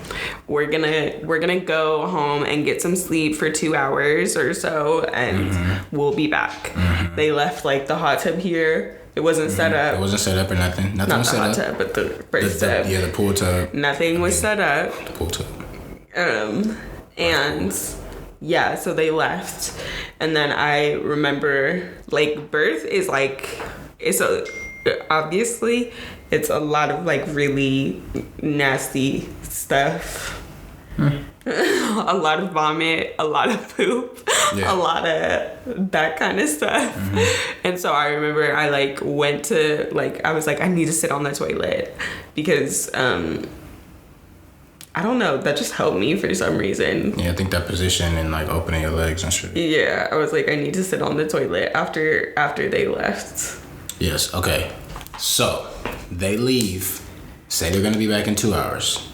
Speaker 1: we're gonna go home and get some sleep for 2 hours or so, and we'll be back. They left like the hot tub here. It wasn't set up.
Speaker 2: It wasn't set up or nothing. Nothing was set up.
Speaker 1: Not the hot tub, but the first tub.
Speaker 2: The pool tub.
Speaker 1: Nothing was set up.
Speaker 2: The pool tub.
Speaker 1: And yeah, so they left. And then I remember like birth is like, obviously it's a lot of like really nasty stuff. A lot of vomit, a lot of poop, a lot of that kind of stuff. And so I remember I like went to like, I was like, I need to sit on the toilet because I don't know, that just helped me for some reason.
Speaker 2: Yeah, I think that position and like opening your legs and shit.
Speaker 1: Yeah, I was like, I need to sit on the toilet after they left.
Speaker 2: Yes, okay. So, they leave, say they're gonna be back in 2 hours.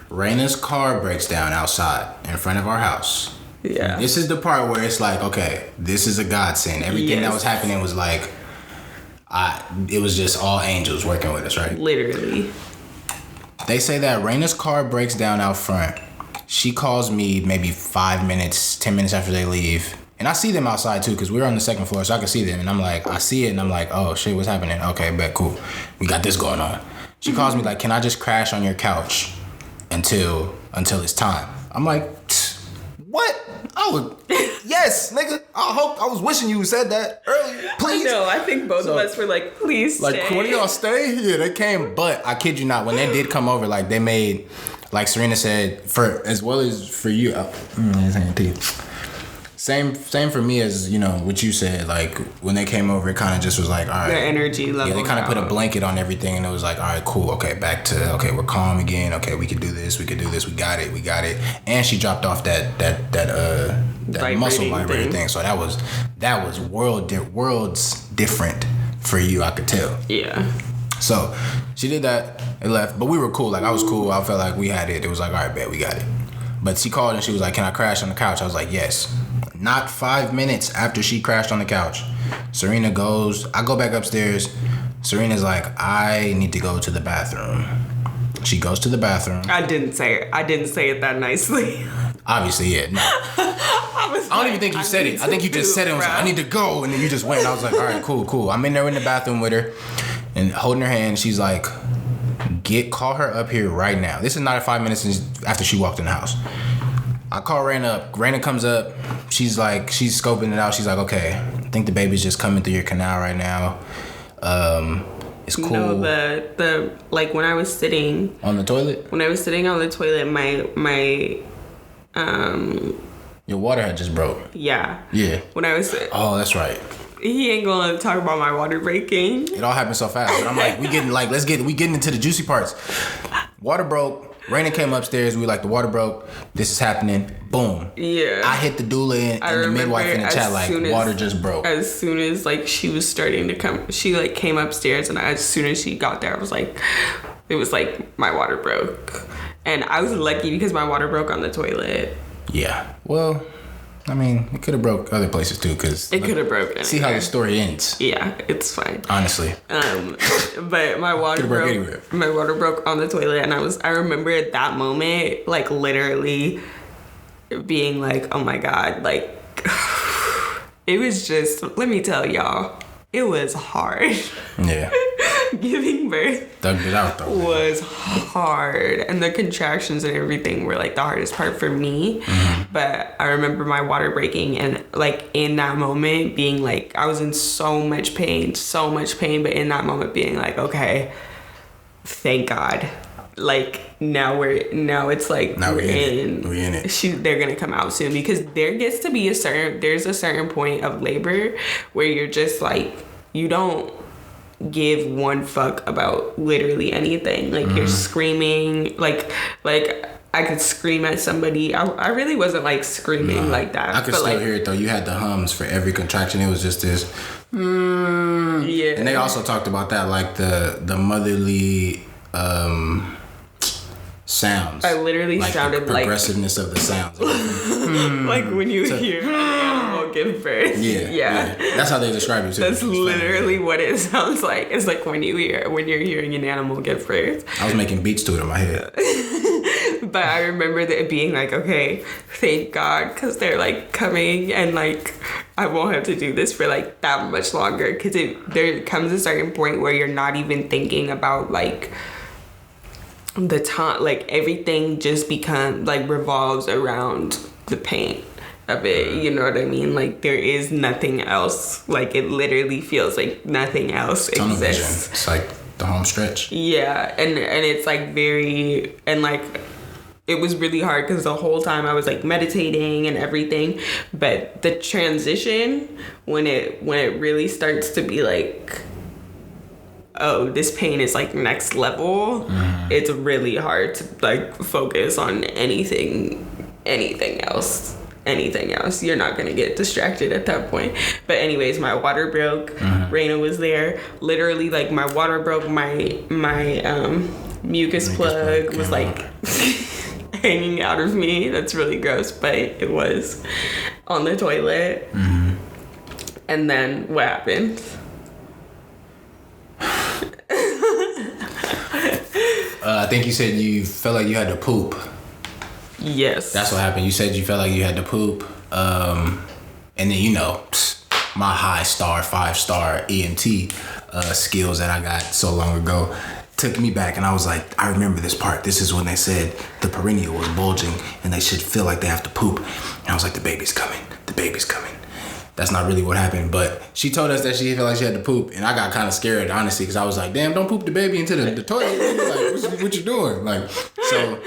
Speaker 2: Rena's car breaks down outside in front of our house.
Speaker 1: Yeah.
Speaker 2: This is the part where it's like, okay, this is a godsend. Everything that was happening was like, it was just all angels working with us, right?
Speaker 1: Literally.
Speaker 2: They say that Rena's car breaks down out front. She calls me maybe 5 minutes, 10 minutes after they leave. And I see them outside too, because we're on the second floor, so I can see them. And I'm like, I see it, and I'm like, oh shit, what's happening? Okay, bet, cool. We got this going on. She calls me like, can I just crash on your couch until it's time? I'm like, what? Yes, nigga. I was wishing you said that earlier. Please.
Speaker 1: No, I think both of us were like, please stay.
Speaker 2: Like, one of y'all stay? Yeah, they came. But I kid you not, when they did come over, like, they made, like Serena said, for as well as for you. Same for me as, you know, what you said. Like, when they came over, it kind of just was like, all right.
Speaker 1: Their energy level.
Speaker 2: Yeah, they kind of put a blanket on everything, and it was like, all right, cool. Okay, back to, okay, we're calm again. Okay, we can do this. We got it. And she dropped off that muscle vibrator thing. So that was worlds different for you, I could tell.
Speaker 1: Yeah.
Speaker 2: So she did that and left, but we were cool. Like, I was cool. I felt like we had it. It was like, all right, bet, we got it. But she called and she was like, can I crash on the couch? I was like, yes. Not 5 minutes after she crashed on the couch, Serena goes, I go back upstairs. Serena's like, I need to go to the bathroom. She goes to the bathroom.
Speaker 1: I didn't say it that nicely.
Speaker 2: Obviously, yeah. No. I don't even think you said it. I think you just said it. I was like, I need to go. And then you just went. And I was like, all right, cool. I'm in there in the bathroom with her and holding her hand. She's like, call her up here right now. This is not 5 minutes after she walked in the house. I call Rena up. Rena comes up. She's scoping it out. She's like, okay, I think the baby's just coming through your canal right now. It's cool.
Speaker 1: No, the like when I was sitting
Speaker 2: on the toilet.
Speaker 1: When I was sitting on the toilet, my
Speaker 2: your water had just broke.
Speaker 1: Yeah.
Speaker 2: Yeah.
Speaker 1: When I was.
Speaker 2: Oh, that's right.
Speaker 1: He ain't gonna talk about my water breaking.
Speaker 2: It all happened so fast. But I'm like, we getting into the juicy parts. Water broke. Rena came upstairs. We were like, the water broke. This is happening. Boom.
Speaker 1: Yeah.
Speaker 2: I hit the doula and the midwife in the chat like, water just broke.
Speaker 1: As soon as like she was starting to come, she like came upstairs, and as soon as she got there, I was like, it was like my water broke, and I was lucky because my water broke on the toilet.
Speaker 2: Yeah. Well, I mean, it could have broke other places too, because
Speaker 1: it could have broken.
Speaker 2: See how the story ends.
Speaker 1: Yeah, it's fine.
Speaker 2: Honestly.
Speaker 1: But my water broke. My water broke on the toilet, and I remember at that moment, like literally being like, oh my God, like it was just. Let me tell y'all, it was hard.
Speaker 2: Yeah.
Speaker 1: Giving birth
Speaker 2: dug it out though
Speaker 1: was hard, and the contractions and everything were like the hardest part for me. But I remember my water breaking, and like in that moment being like, I was in so much pain, but in that moment being like, okay, thank God, like now it's like we're in it. They're gonna come out soon, because there gets to be there's a certain point of labor where you're just like, you don't give one fuck about literally anything. Like you're screaming, like I could scream at somebody. I really wasn't like screaming like that.
Speaker 2: I could still hear it though. You had the hums for every contraction. It was just this. Yeah. And they also talked about that, like the motherly sounds.
Speaker 1: I literally
Speaker 2: like
Speaker 1: sounded
Speaker 2: the progressiveness of the sounds.
Speaker 1: Like when you hear an animal give birth.
Speaker 2: Yeah. That's how they describe it too.
Speaker 1: That's literally what it sounds like. It's like when you're hearing an animal give birth.
Speaker 2: I was making beats to it in my head.
Speaker 1: But I remember that being like, okay, thank God, because they're like coming, and like I won't have to do this for like that much longer, because there comes a certain point where you're not even thinking about like the time, like everything just revolves around the pain of it. You know what I mean? Like there is nothing else. Like it literally feels like nothing else
Speaker 2: Tunnel
Speaker 1: exists.
Speaker 2: Vision. It's like the home stretch.
Speaker 1: Yeah, and it's like very, and like it was really hard because the whole time I was like meditating and everything, but the transition when it really starts to be like, oh, this pain is like next level, it's really hard to like focus on anything else. You're not gonna get distracted at that point. But anyways, my water broke. Rena was there. Literally, like my water broke. My mucus plug was like hanging out of me. That's really gross, but it was on the toilet. And then what happened?
Speaker 2: I think you said you felt like you had to poop.
Speaker 1: Yes.
Speaker 2: That's what happened. You said you felt like you had to poop. And then, you know, my 5-star EMT skills that I got so long ago took me back, and I was like, I remember this part. This is when they said the perineum was bulging and they should feel like they have to poop. And I was like, the baby's coming. That's not really what happened, but she told us that she felt like she had to poop, and I got kind of scared, honestly, because I was like, damn, don't poop the baby into the toilet. Like, what you doing? Like, so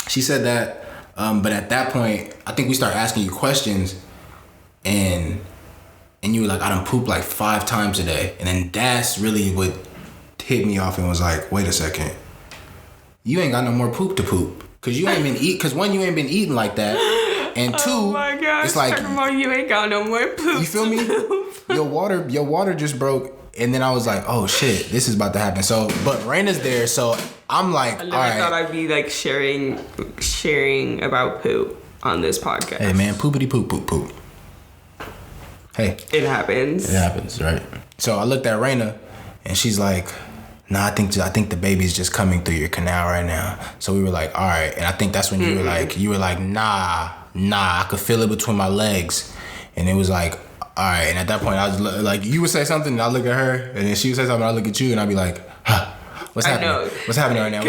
Speaker 2: she said that, but at that point, I think we started asking you questions, and you were like, I done pooped like 5 times a day. And then Das really would hit me off and was like, wait a second, you ain't got no more poop to poop, because you ain't been one, you ain't been eating like that. And 2,
Speaker 1: oh my gosh,
Speaker 2: it's like,
Speaker 1: you ain't got no more poop.
Speaker 2: You feel me? Your water just broke, and then I was like, oh shit, this is about to happen. So, but Rena's there, so I'm like, all right.
Speaker 1: I thought I'd be like sharing about poop on this podcast.
Speaker 2: Hey man, poopity poop. Hey,
Speaker 1: it happens.
Speaker 2: It happens, right? So I looked at Rena, and she's like, nah, I think the baby's just coming through your canal right now. So we were like, all right. And I think that's when you were like, nah, I could feel it between my legs. And it was like, all right. And at that point, I was like, you would say something, and I look at her, and then she would say something, and I look at you, and I'd be like, huh, what's happening? What's happening right now?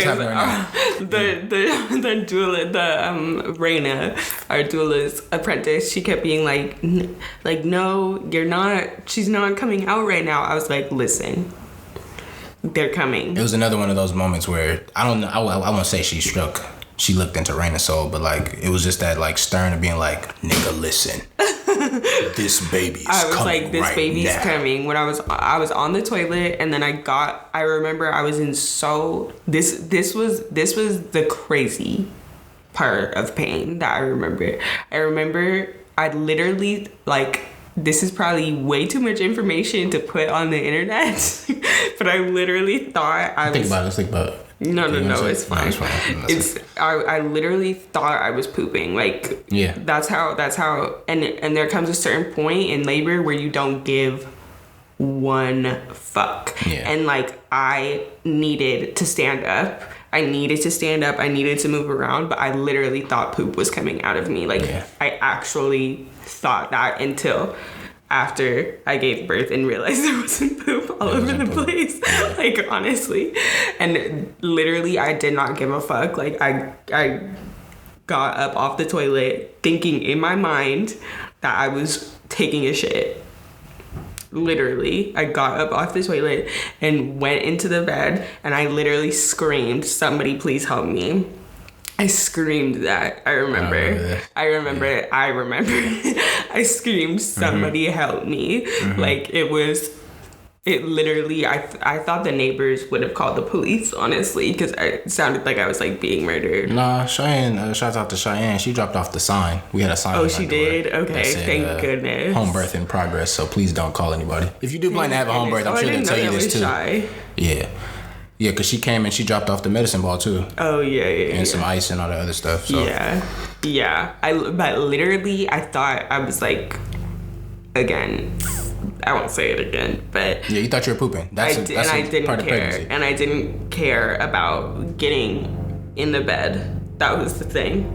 Speaker 1: The doula, Rena, our doula's apprentice, she kept being like, no, you're not. She's not coming out right now. I was like, listen. they're coming.
Speaker 2: It was another one of those moments where I don't know. I won't say she looked into Rena's soul, but like it was just that like stern of being like, nigga, listen, this baby's coming. I was like, this baby's
Speaker 1: coming. When I was on the toilet, and then I remember I was in this was the crazy part of pain that I remember. I literally, like, this is probably way too much information to put on the internet, but I literally thought
Speaker 2: Think about it.
Speaker 1: No, it's fine. I literally thought I was pooping. Like,
Speaker 2: yeah.
Speaker 1: That's how, and there comes a certain point in labor where you don't give one fuck.
Speaker 2: Yeah.
Speaker 1: And like, I needed to stand up. I needed to move around, but I literally thought poop was coming out of me. Like,
Speaker 2: yeah.
Speaker 1: I actually thought that until after I gave birth and realized there wasn't poop all over the place. Yeah. Like, honestly. And literally, I did not give a fuck. Like, I got up off the toilet thinking in my mind that I was taking a shit. Literally, I got up off the toilet and went into the bed, and I literally screamed, "Somebody please help me." I screamed that. I remember. I screamed, "Somebody help me." Mm-hmm. Like, it literally, I thought the neighbors would have called the police, honestly, because it sounded like I was, like, being murdered.
Speaker 2: Nah, Cheyenne, shout out to Cheyenne. She dropped off the sign. We had a sign.
Speaker 1: Oh, she did? Okay, said, thank goodness.
Speaker 2: Home birth in progress, so please don't call anybody. If you do plan to have a home birth, I'm sure they'll tell you this, too.
Speaker 1: Shy.
Speaker 2: Yeah. Yeah, because she came and she dropped off the medicine ball, too.
Speaker 1: Oh, yeah.
Speaker 2: And some ice and all that other stuff, so.
Speaker 1: Yeah. But literally, I thought I was, like, again... I won't say it again, but...
Speaker 2: Yeah, you thought you were pooping.
Speaker 1: I didn't care. And I didn't care about getting in the bed. That was the thing.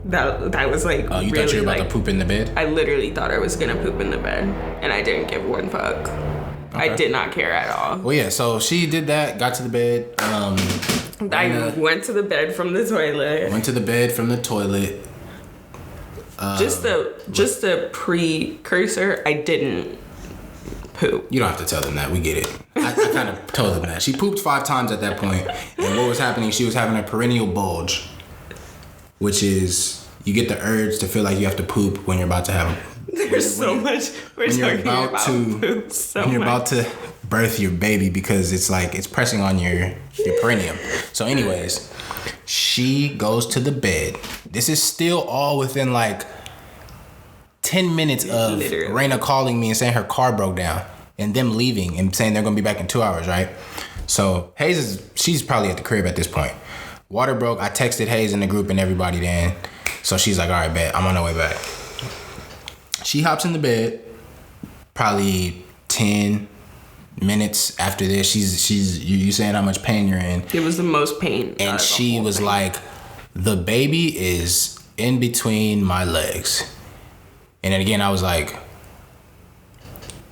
Speaker 1: That was like...
Speaker 2: Oh, you
Speaker 1: really,
Speaker 2: thought you were about
Speaker 1: like,
Speaker 2: to poop in the bed?
Speaker 1: I literally thought I was going to poop in the bed. And I didn't give one fuck. Okay. I did not care at all.
Speaker 2: Well, yeah, so she did that, got to the bed.
Speaker 1: I went to the bed from the toilet. Just a precursor, I didn't poop.
Speaker 2: You don't have to tell them that. We get it. I kind of told them that. She pooped 5 times at that point, and what was happening, she was having a perennial bulge, which is you get the urge to feel like you have to poop when you're about to have
Speaker 1: There's so much we're talking about poop.
Speaker 2: When you're about to birth your baby, because it's like it's pressing on your perineum. So anyways, she goes to the bed. This is still all within like 10 minutes of literally Rena calling me and saying her car broke down and them leaving and saying they're gonna be back in 2 hours, right? So she's probably at the crib at this point. Water broke. I texted Hayes in the group and everybody then. So she's like, all right, bet, I'm on the way back. She hops in the bed probably 10 minutes after this. She's you saying how much pain you're in.
Speaker 1: It was the most pain.
Speaker 2: And she was like, the baby is in between my legs. And then again, I was like,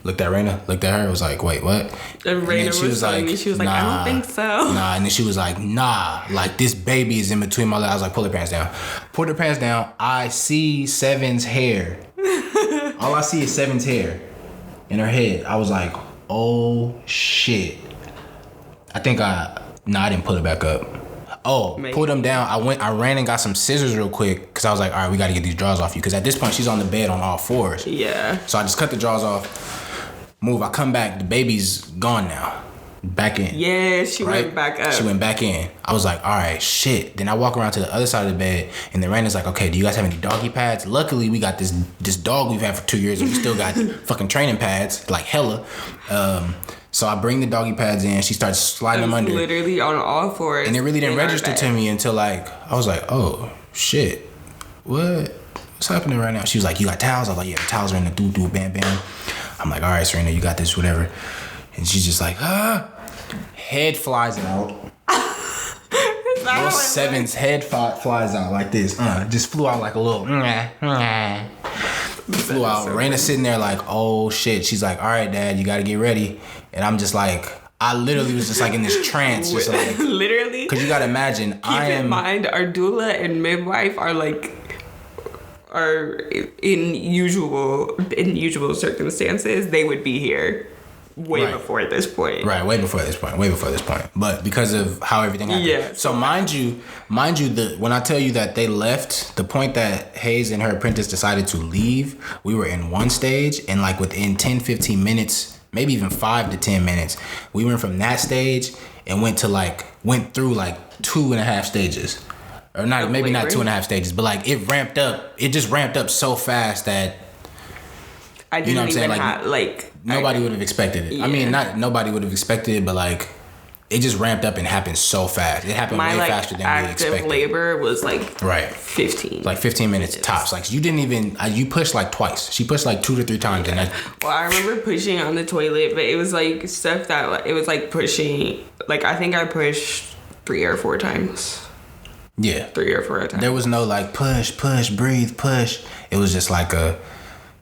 Speaker 2: looked at Rena, looked at her, was like, wait, what?
Speaker 1: And Rena was like, nah, I don't think so.
Speaker 2: Nah, and then she was like, nah, like this baby is in between my legs. I was like, pull her pants down. Pulled her pants down. I see Seven's hair. All I see is Seven's hair in her head. I was like, oh shit. I didn't pull it back up. Oh, maybe. Pulled them down. I ran and got some scissors real quick because I was like, all right, we got to get these drawers off you. Because at this point, she's on the bed on all fours.
Speaker 1: Yeah.
Speaker 2: So I just cut the drawers off, move. I come back. The baby's gone now. Back in.
Speaker 1: Yeah, she went back up.
Speaker 2: She went back in. I was like, all right, shit. Then I walk around to the other side of the bed, and then Raina's like, okay, do you guys have any doggy pads? Luckily, we got this dog we've had for 2 years, and we still got fucking training pads, like hella. So I bring the doggy pads in. She starts sliding them under.
Speaker 1: Literally on all fours.
Speaker 2: And it really didn't register to me until like, I was like, oh, shit. What's happening right now? She was like, you got towels? I was like, yeah, the towels are in the doo-doo, bam, bam. I'm like, all right, Serena, you got this, whatever. And she's just like, head flies out. Little Seven's head flies out like this. Just flew out like a little. Flew out. So Raina's sitting there like, oh shit. She's like, all right, Dad, you got to get ready. And I'm just like, I literally was just like in this trance, just like
Speaker 1: literally.
Speaker 2: Because you got to imagine,
Speaker 1: Keep in mind, our doula and midwife are in usual circumstances, they would be here. way before this point.
Speaker 2: Right, way before this point. But because of how everything happened.
Speaker 1: Yeah.
Speaker 2: So mind you, when I tell you that they left, the point that Hayes and her apprentice decided to leave, we were in one stage, and like within 10, 15 minutes, maybe even 5 to 10 minutes, we went from that stage and went through like 2.5 stages. Or not, maybe not 2.5 stages, but like it just ramped up so fast that
Speaker 1: I didn't, you know what I'm saying?
Speaker 2: Nobody would have expected it. Yeah. I mean, not nobody would have expected it, but like it just ramped up and happened so fast. It happened way faster than we expected.
Speaker 1: Active labor was like
Speaker 2: 15. Like 15 minutes tops. Like you didn't even you pushed like twice. She pushed like 2 to 3 times.
Speaker 1: Yeah. Well, I remember pushing on the toilet, but it was like stuff that it was like pushing. Like I think I pushed 3 or 4 times.
Speaker 2: Yeah.
Speaker 1: 3 or 4 times.
Speaker 2: There was no like push, breathe, push. It was just like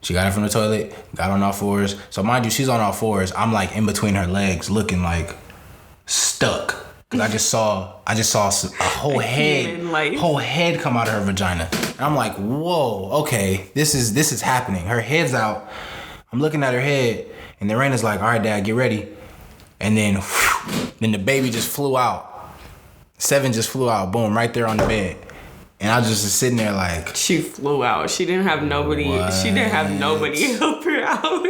Speaker 2: she got it from the toilet, got on all fours. So mind you, she's on all fours. I'm like in between her legs looking like stuck. Cause I just saw a whole head come out of her vagina. And I'm like, whoa, okay, this is happening. Her head's out. I'm looking at her head, and then Rena's like, all right, Dad, get ready. And then the baby just flew out. 7 just flew out, boom, right there on the bed. And I was just sitting there like...
Speaker 1: She flew out. She didn't have nobody... What? She didn't have nobody help her out.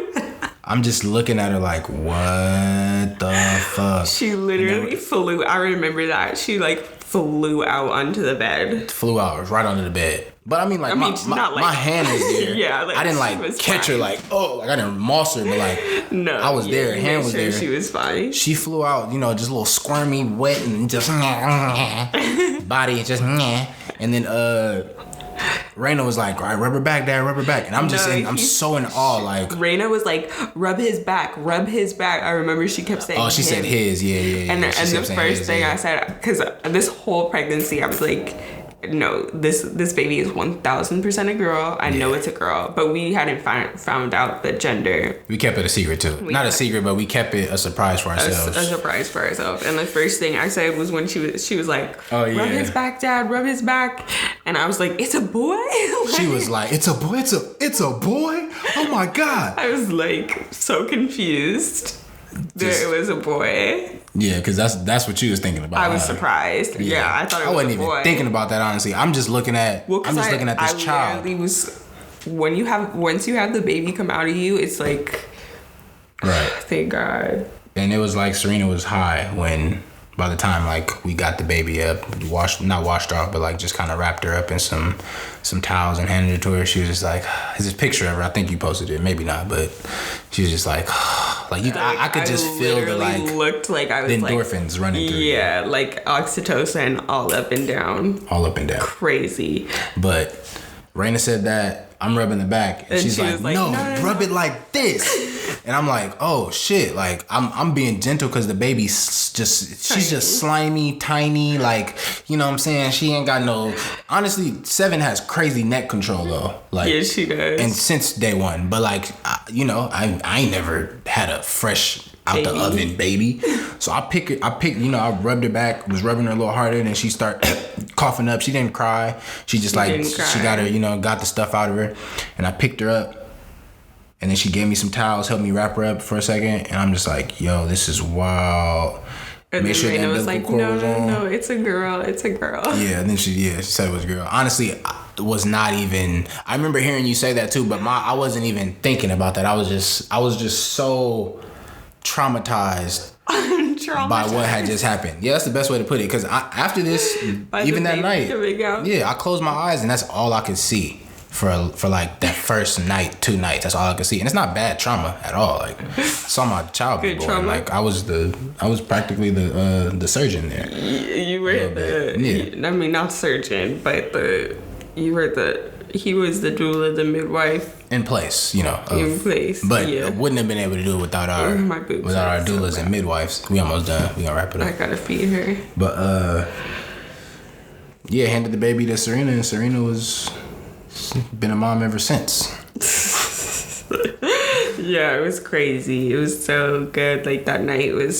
Speaker 2: I'm just looking at her like, what the fuck?
Speaker 1: She literally flew... I remember that. She like flew out onto the bed.
Speaker 2: Flew out. It was right onto the bed. But I mean, like, my hand was there.
Speaker 1: Yeah, like,
Speaker 2: I didn't like catch her like, I didn't moss her, but like,
Speaker 1: no,
Speaker 2: I was there. Her hand was there.
Speaker 1: She was fine.
Speaker 2: She flew out, just a little squirmy, wet, and just body, and just and then Rena was like, all right, rub her back, Dad, rub her back. And I'm so in awe. Like,
Speaker 1: Rena was like, rub his back. I remember she kept saying
Speaker 2: she said his, yeah.
Speaker 1: And the first thing I said, because this whole pregnancy, I was like, no, this baby is 1000% a girl. I know it's a girl, but we hadn't found out the gender.
Speaker 2: We kept it a secret too. Not a secret, but we kept it a surprise for ourselves.
Speaker 1: A surprise for ourselves. And the first thing I said was when she was like,
Speaker 2: oh, yeah.
Speaker 1: Rub his back, Dad, rub his back. And I was like, it's a boy?
Speaker 2: She was like, it's a boy? It's a boy? Oh my God.
Speaker 1: I was like so confused. It was a boy.
Speaker 2: Yeah, because that's what you was thinking about.
Speaker 1: I was surprised. Yeah, I thought it was a boy. I wasn't even
Speaker 2: thinking about that, honestly. I'm just looking at this child.
Speaker 1: Once you have the baby come out of you, it's like,
Speaker 2: right.
Speaker 1: Thank God.
Speaker 2: And it was like Serena was high when, by the time like we got the baby up, not washed her off, but like just kind of wrapped her up in some towels and handed it to her. She was just like, there's this picture of her. I think you posted it, maybe not, but she was just like, I could just feel the like
Speaker 1: looked like I was
Speaker 2: the endorphins running through.
Speaker 1: Yeah, like oxytocin all up and down. Crazy.
Speaker 2: But Rena said that I'm rubbing the back, and she's like, no, rub it like this. And I'm like, oh shit, like I'm being gentle because the baby's she's just slimy, tiny, like, you know what I'm saying? She ain't got no, honestly, 7 has crazy neck control though. Like,
Speaker 1: yeah, she does.
Speaker 2: And since day one, but like, I ain't never had a fresh out the oven baby. So I rubbed her back, was rubbing her a little harder, and then she started coughing up. She didn't cry. She just she got her, got the stuff out of her, and I picked her up. And then she gave me some towels, helped me wrap her up for a second. And I'm just like, yo, this is wild.
Speaker 1: And then Rena was like, no, it's a girl.
Speaker 2: Yeah, and then she said it was a girl. Honestly, I was not even, I remember hearing you say that too, but I wasn't even thinking about that. I was just so traumatized. By what had just happened. Yeah, that's the best way to put it. Because after this, even that night, I closed my eyes and that's all I could see. For like that first night, 2 nights, that's all I could see, and it's not bad trauma at all. Like, I saw my child be born. Like, I was practically the surgeon there.
Speaker 1: You were I mean, not surgeon, but he was the doula, the midwife
Speaker 2: in place,
Speaker 1: in place.
Speaker 2: But wouldn't have been able to do it without our doulas and midwives. We almost done. We gonna wrap it up.
Speaker 1: I gotta feed her.
Speaker 2: But handed the baby to Serena, and Serena was. Been a mom ever since.
Speaker 1: Yeah, it was crazy. It was so good. Like that night it's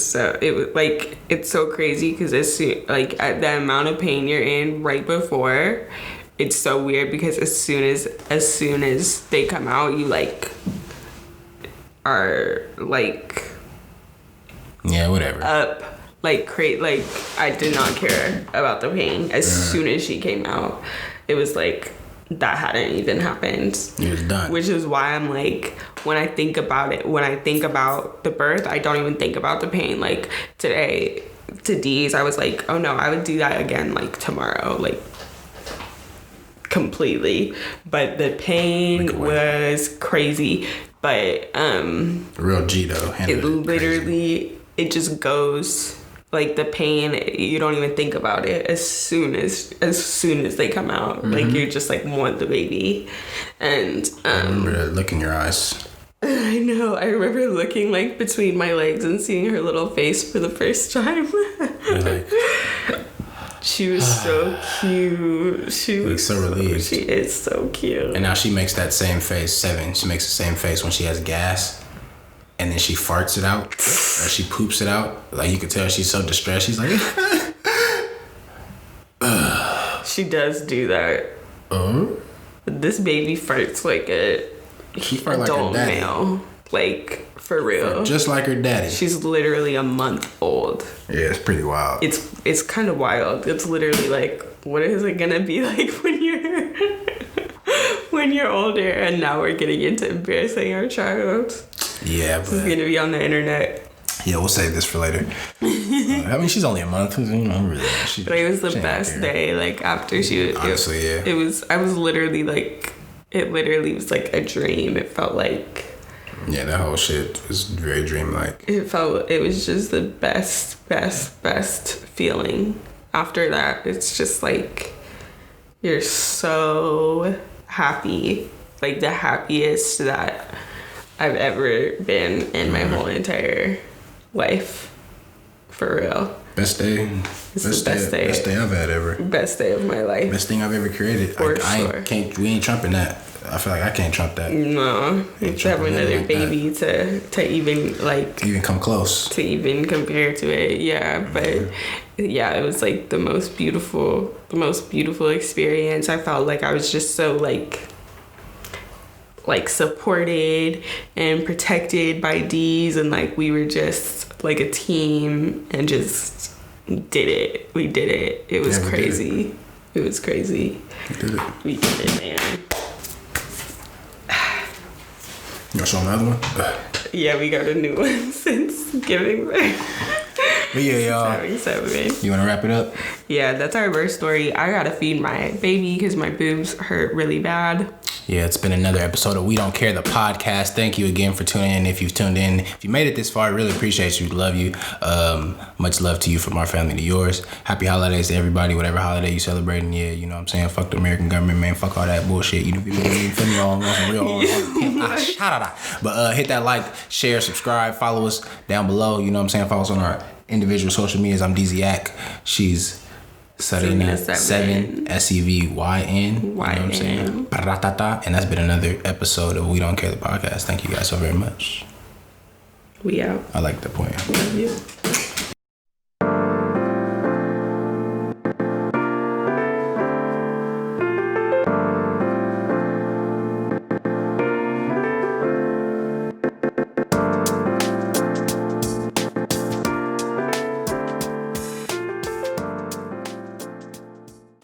Speaker 1: so crazy because at the amount of pain you're in right before, it's so weird because as soon as they come out, you like are like
Speaker 2: Yeah, whatever.
Speaker 1: Up. Like I did not care about the pain as soon as she came out. It was like that hadn't even happened.
Speaker 2: It was done.
Speaker 1: Which is why I'm like, when I think about the birth, I don't even think about the pain. Like today to Dee's, I was like, oh no, I would do that again like tomorrow, like completely. But the pain was crazy. But
Speaker 2: real G though.
Speaker 1: It literally it just goes. Like the pain, you don't even think about it as soon as they come out. Like you're just like want the baby, and
Speaker 2: I remember that look in your eyes.
Speaker 1: I know. I remember looking like between my legs and seeing her little face for the first time.
Speaker 2: Like,
Speaker 1: she was so cute. She was
Speaker 2: so relieved.
Speaker 1: She is so cute.
Speaker 2: And now she makes that same face. She makes the same face when she has gas. And then she farts it out, or she poops it out. Like, you could tell she's so distressed. She's like,
Speaker 1: she does do that. This baby farts like a adult male. Like, for real.
Speaker 2: Just like her daddy.
Speaker 1: She's literally a month old.
Speaker 2: Yeah, it's pretty wild.
Speaker 1: It's kind of wild. It's literally like, what is it gonna be like when you're older? And now we're getting into embarrassing our child.
Speaker 2: Yeah, but...
Speaker 1: It's gonna be on the internet.
Speaker 2: Yeah, we'll save this for later. I mean, she's only a month. You know, really.
Speaker 1: But it was the best day. Like, after she was...
Speaker 2: Honestly, yeah.
Speaker 1: I was literally like... It literally was like a dream. It felt like...
Speaker 2: Yeah, that whole shit was very dreamlike.
Speaker 1: It was just the best feeling. After that, it's just like... You're so happy. Like, the happiest that... I've ever been in my whole entire life, for real.
Speaker 2: Best day. Best day I've had ever.
Speaker 1: Best day of my life.
Speaker 2: Best thing I've ever created.
Speaker 1: For sure.
Speaker 2: We ain't trumping that. I feel like I can't trump that.
Speaker 1: No, you have another like baby to even like
Speaker 2: even come close
Speaker 1: to even compare to it. Yeah, but yeah, it was like the most beautiful experience. I felt like I was just so like supported and protected by D's, and like we were just like a team and just did it. We did it. It was crazy. It was crazy. We did it, man.
Speaker 2: You want to show another one?
Speaker 1: Yeah, we got a new one since giving birth.
Speaker 2: But yeah, y'all. You want to wrap it up?
Speaker 1: Yeah, that's our birth story. I gotta feed my baby because my boobs hurt really bad.
Speaker 2: Yeah, it's been another episode of We Don't Care, the podcast. Thank you again for tuning in. If you've tuned in, if you made it this far, I really appreciate you. Love you. Much love to you from our family to yours. Happy holidays to everybody, whatever holiday you celebrating. Yeah, you know what I'm saying? Fuck the American government, man. Fuck all that bullshit. You feel me? On some real But hit that like, share, subscribe, follow us down below. You know what I'm saying? Follow us on our individual social medias. I'm Deezy. She's Serena 7 SEVYN. You know what I'm saying? And that's been another episode of We Don't Care, the podcast. Thank you guys so very much.
Speaker 1: We out.
Speaker 2: I like that point.
Speaker 1: Love you.